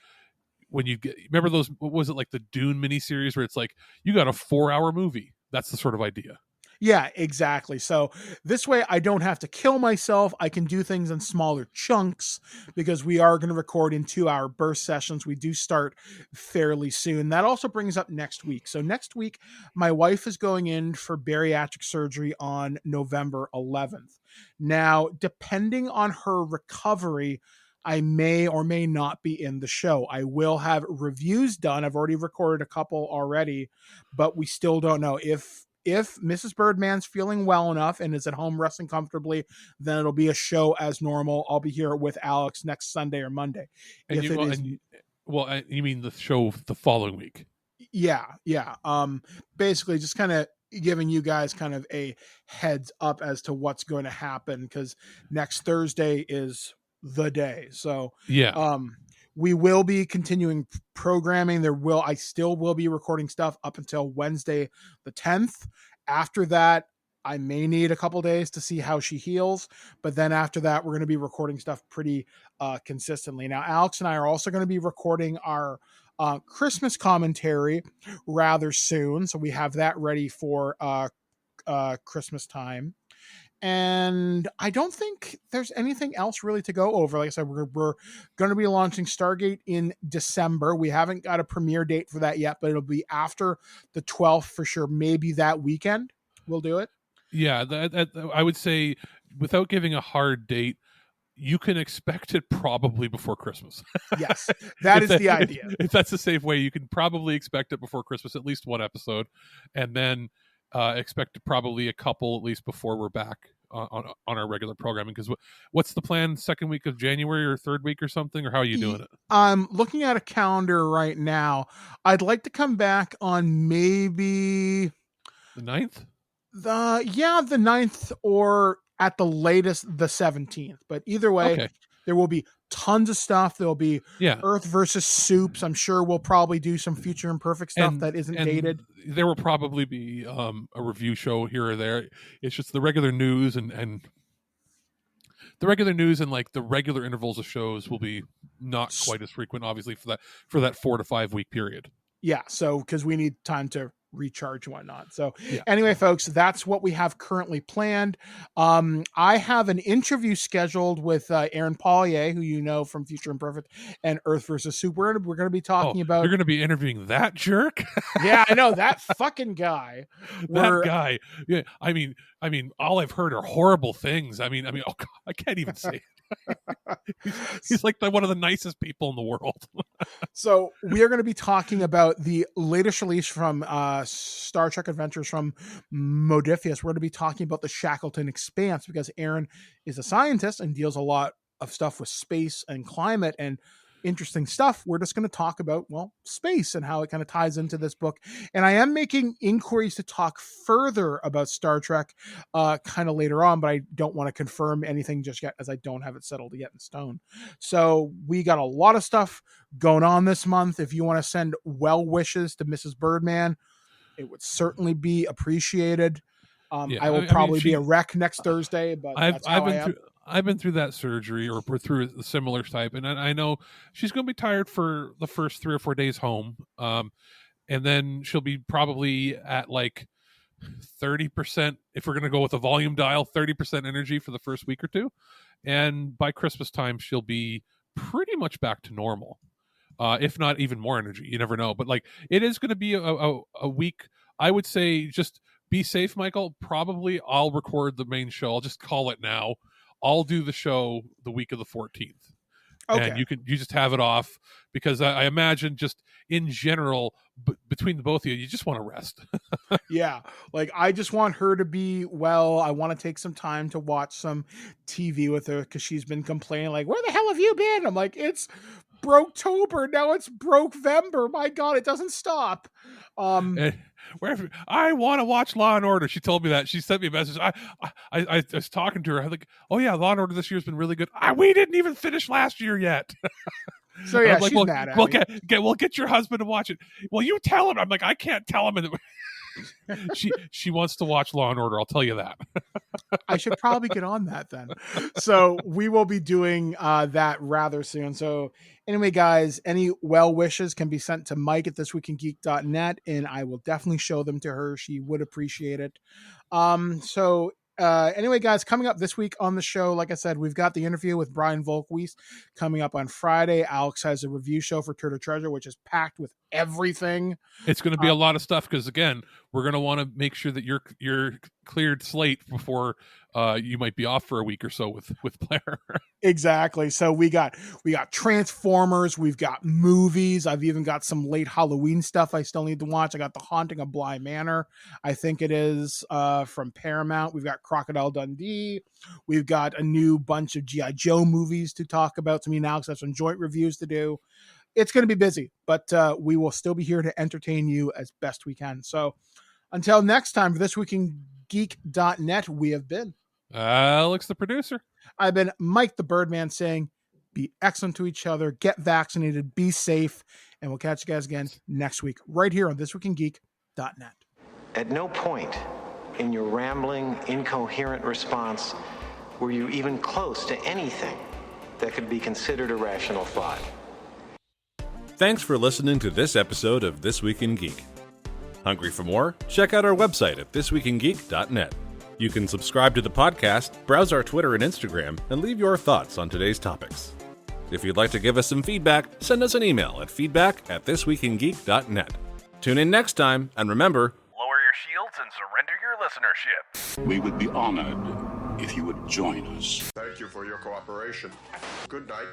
when you remember those, what was it, like the Dune mini series where it's like you got a 4-hour movie. That's the sort of idea. Yeah, exactly. So this way I don't have to kill myself. I can do things in smaller chunks because we are going to record in 2-hour burst sessions. We do start fairly soon. That also brings up next week. So next week, my wife is going in for bariatric surgery on November 11th. Now, depending on her recovery, I may or may not be in the show. I will have reviews done. I've already recorded a couple already, but we still don't know if Mrs. Birdman's feeling well enough and is at home resting comfortably, then it'll be a show as normal. I'll be here with Alex next Sunday or Monday. And you mean the show the following week? Yeah. Basically just kind of giving you guys kind of a heads up as to what's going to happen, because next Thursday is the day. So yeah. We will be continuing programming. I still will be recording stuff up until Wednesday, the 10th. After that, I may need a couple days to see how she heals. But then after that, we're going to be recording stuff pretty consistently. Now, Alex and I are also going to be recording our Christmas commentary rather soon. So we have that ready for Christmas time. And I don't think there's anything else really to go over. Like I said, we're going to be launching Stargate in December. We haven't got a premiere date for that yet, but it'll be after the 12th for sure. Maybe that weekend we'll do it. Yeah, I would say, without giving a hard date, you can expect it probably before Christmas. Yes, that is the idea. If that's a safe way, you can probably expect it before Christmas, at least one episode, and then expect probably a couple at least before we're back on our regular programming. Because what's the plan? Second week of January or third week or something, or how are you doing it? I'm looking at a calendar right now. I'd like to come back on maybe the 9th. The 9th, or at the latest the 17th. But either way, okay. There will be tons of stuff. There'll be Earth versus Soups. I'm sure we'll probably do some Future Imperfect stuff that isn't dated. There will probably be a review show here or there. It's just the regular news and the regular news and like the regular intervals of shows will be not quite as frequent, obviously, for that 4 to 5 week period. Yeah. So because we need time to recharge and whatnot. So anyway, folks, that's what we have currently planned. I have an interview scheduled with Aaron Paulier, who you know from Future Imperfect and Earth versus Soup. We're going to be talking about. You're going to be interviewing that jerk? Yeah, I know, that fucking guy. That guy. Yeah, I mean, all I've heard are horrible things. I mean, oh God, I can't even say it. He's like one of the nicest people in the world. So we are going to be talking about the latest release from Star Trek Adventures from Modiphius. We're going to be talking about the Shackleton Expanse because Aaron is a scientist and deals a lot of stuff with space and climate, and interesting stuff. We're just going to talk about, well, space and how it kind of ties into this book. And I am making inquiries to talk further about Star Trek kind of later on, but I don't want to confirm anything just yet as I don't have it settled yet in stone. So we got a lot of stuff going on this month. If you want to send well wishes to Mrs. Birdman, it would certainly be appreciated. I will probably be a wreck next Thursday, but I've been through that surgery or through a similar type, and I know she's going to be tired for the first 3 or 4 days home, and then she'll be probably at like 30%, if we're going to go with a volume dial, 30% energy for the first week or two, and by Christmas time she'll be pretty much back to normal, if not even more energy. You never know, but like it is going to be a week. I would say just be safe, Michael. Probably I'll record the main show. I'll just call it now. I'll do the show the week of the 14th. Okay. And you just have it off, because I imagine just in general, between the both of you just want to rest. Yeah. Like I just want her to be well. I want to take some time to watch some TV with her, because she's been complaining like, where the hell have you been? I'm like, it's Broketober. Now it's Brokevember. My God, it doesn't stop. I want to watch Law and Order. She told me that. She sent me a message. I was talking to her. I'm like, oh yeah, Law and Order this year's been really good. We didn't even finish last year yet. So yeah, like, she's mad at me. We'll get your husband to watch it. Well, you tell him. I'm like, I can't tell him. She wants to watch Law and Order. I'll tell you that. I should probably get on that then. So we will be doing that rather soon. So anyway, guys, any well wishes can be sent to Mike at ThisWeekInGeek.net, and I will definitely show them to her. She would appreciate it. Anyway, guys, coming up this week on the show, like I said, we've got the interview with Brian Volk-Weiss coming up on Friday. Alex has a review show for Turtle Treasure, which is packed with everything. It's going to be a lot of stuff, because again, we're going to want to make sure that you're cleared slate before you might be off for a week or so with Blair. Exactly. So we got Transformers, we've got movies. I've even got some late Halloween stuff I still need to watch. I got The Haunting of Bly Manor, I think it is, from Paramount. We've got Crocodile Dundee. We've got a new bunch of G.I. Joe movies to talk about. So me and Alex have some joint reviews to do. It's going to be busy, but we will still be here to entertain you as best we can. So until next time, for ThisWeekInGeek.net, we have been Alex, the producer. I've been Mike, the Birdman, saying be excellent to each other, get vaccinated, be safe, and we'll catch you guys again next week right here on ThisWeekInGeek.net. At no point in your rambling, incoherent response were you even close to anything that could be considered a rational thought. Thanks for listening to this episode of This Week in Geek. Hungry for more? Check out our website at ThisWeekInGeek.net. You can subscribe to the podcast, browse our Twitter and Instagram, and leave your thoughts on today's topics. If you'd like to give us some feedback, send us an email at feedback@thisweekingeek.net. Tune in next time, and remember, Lower your shields and surrender your listenership. We would be honored if you would join us. Thank you for your cooperation. Good night.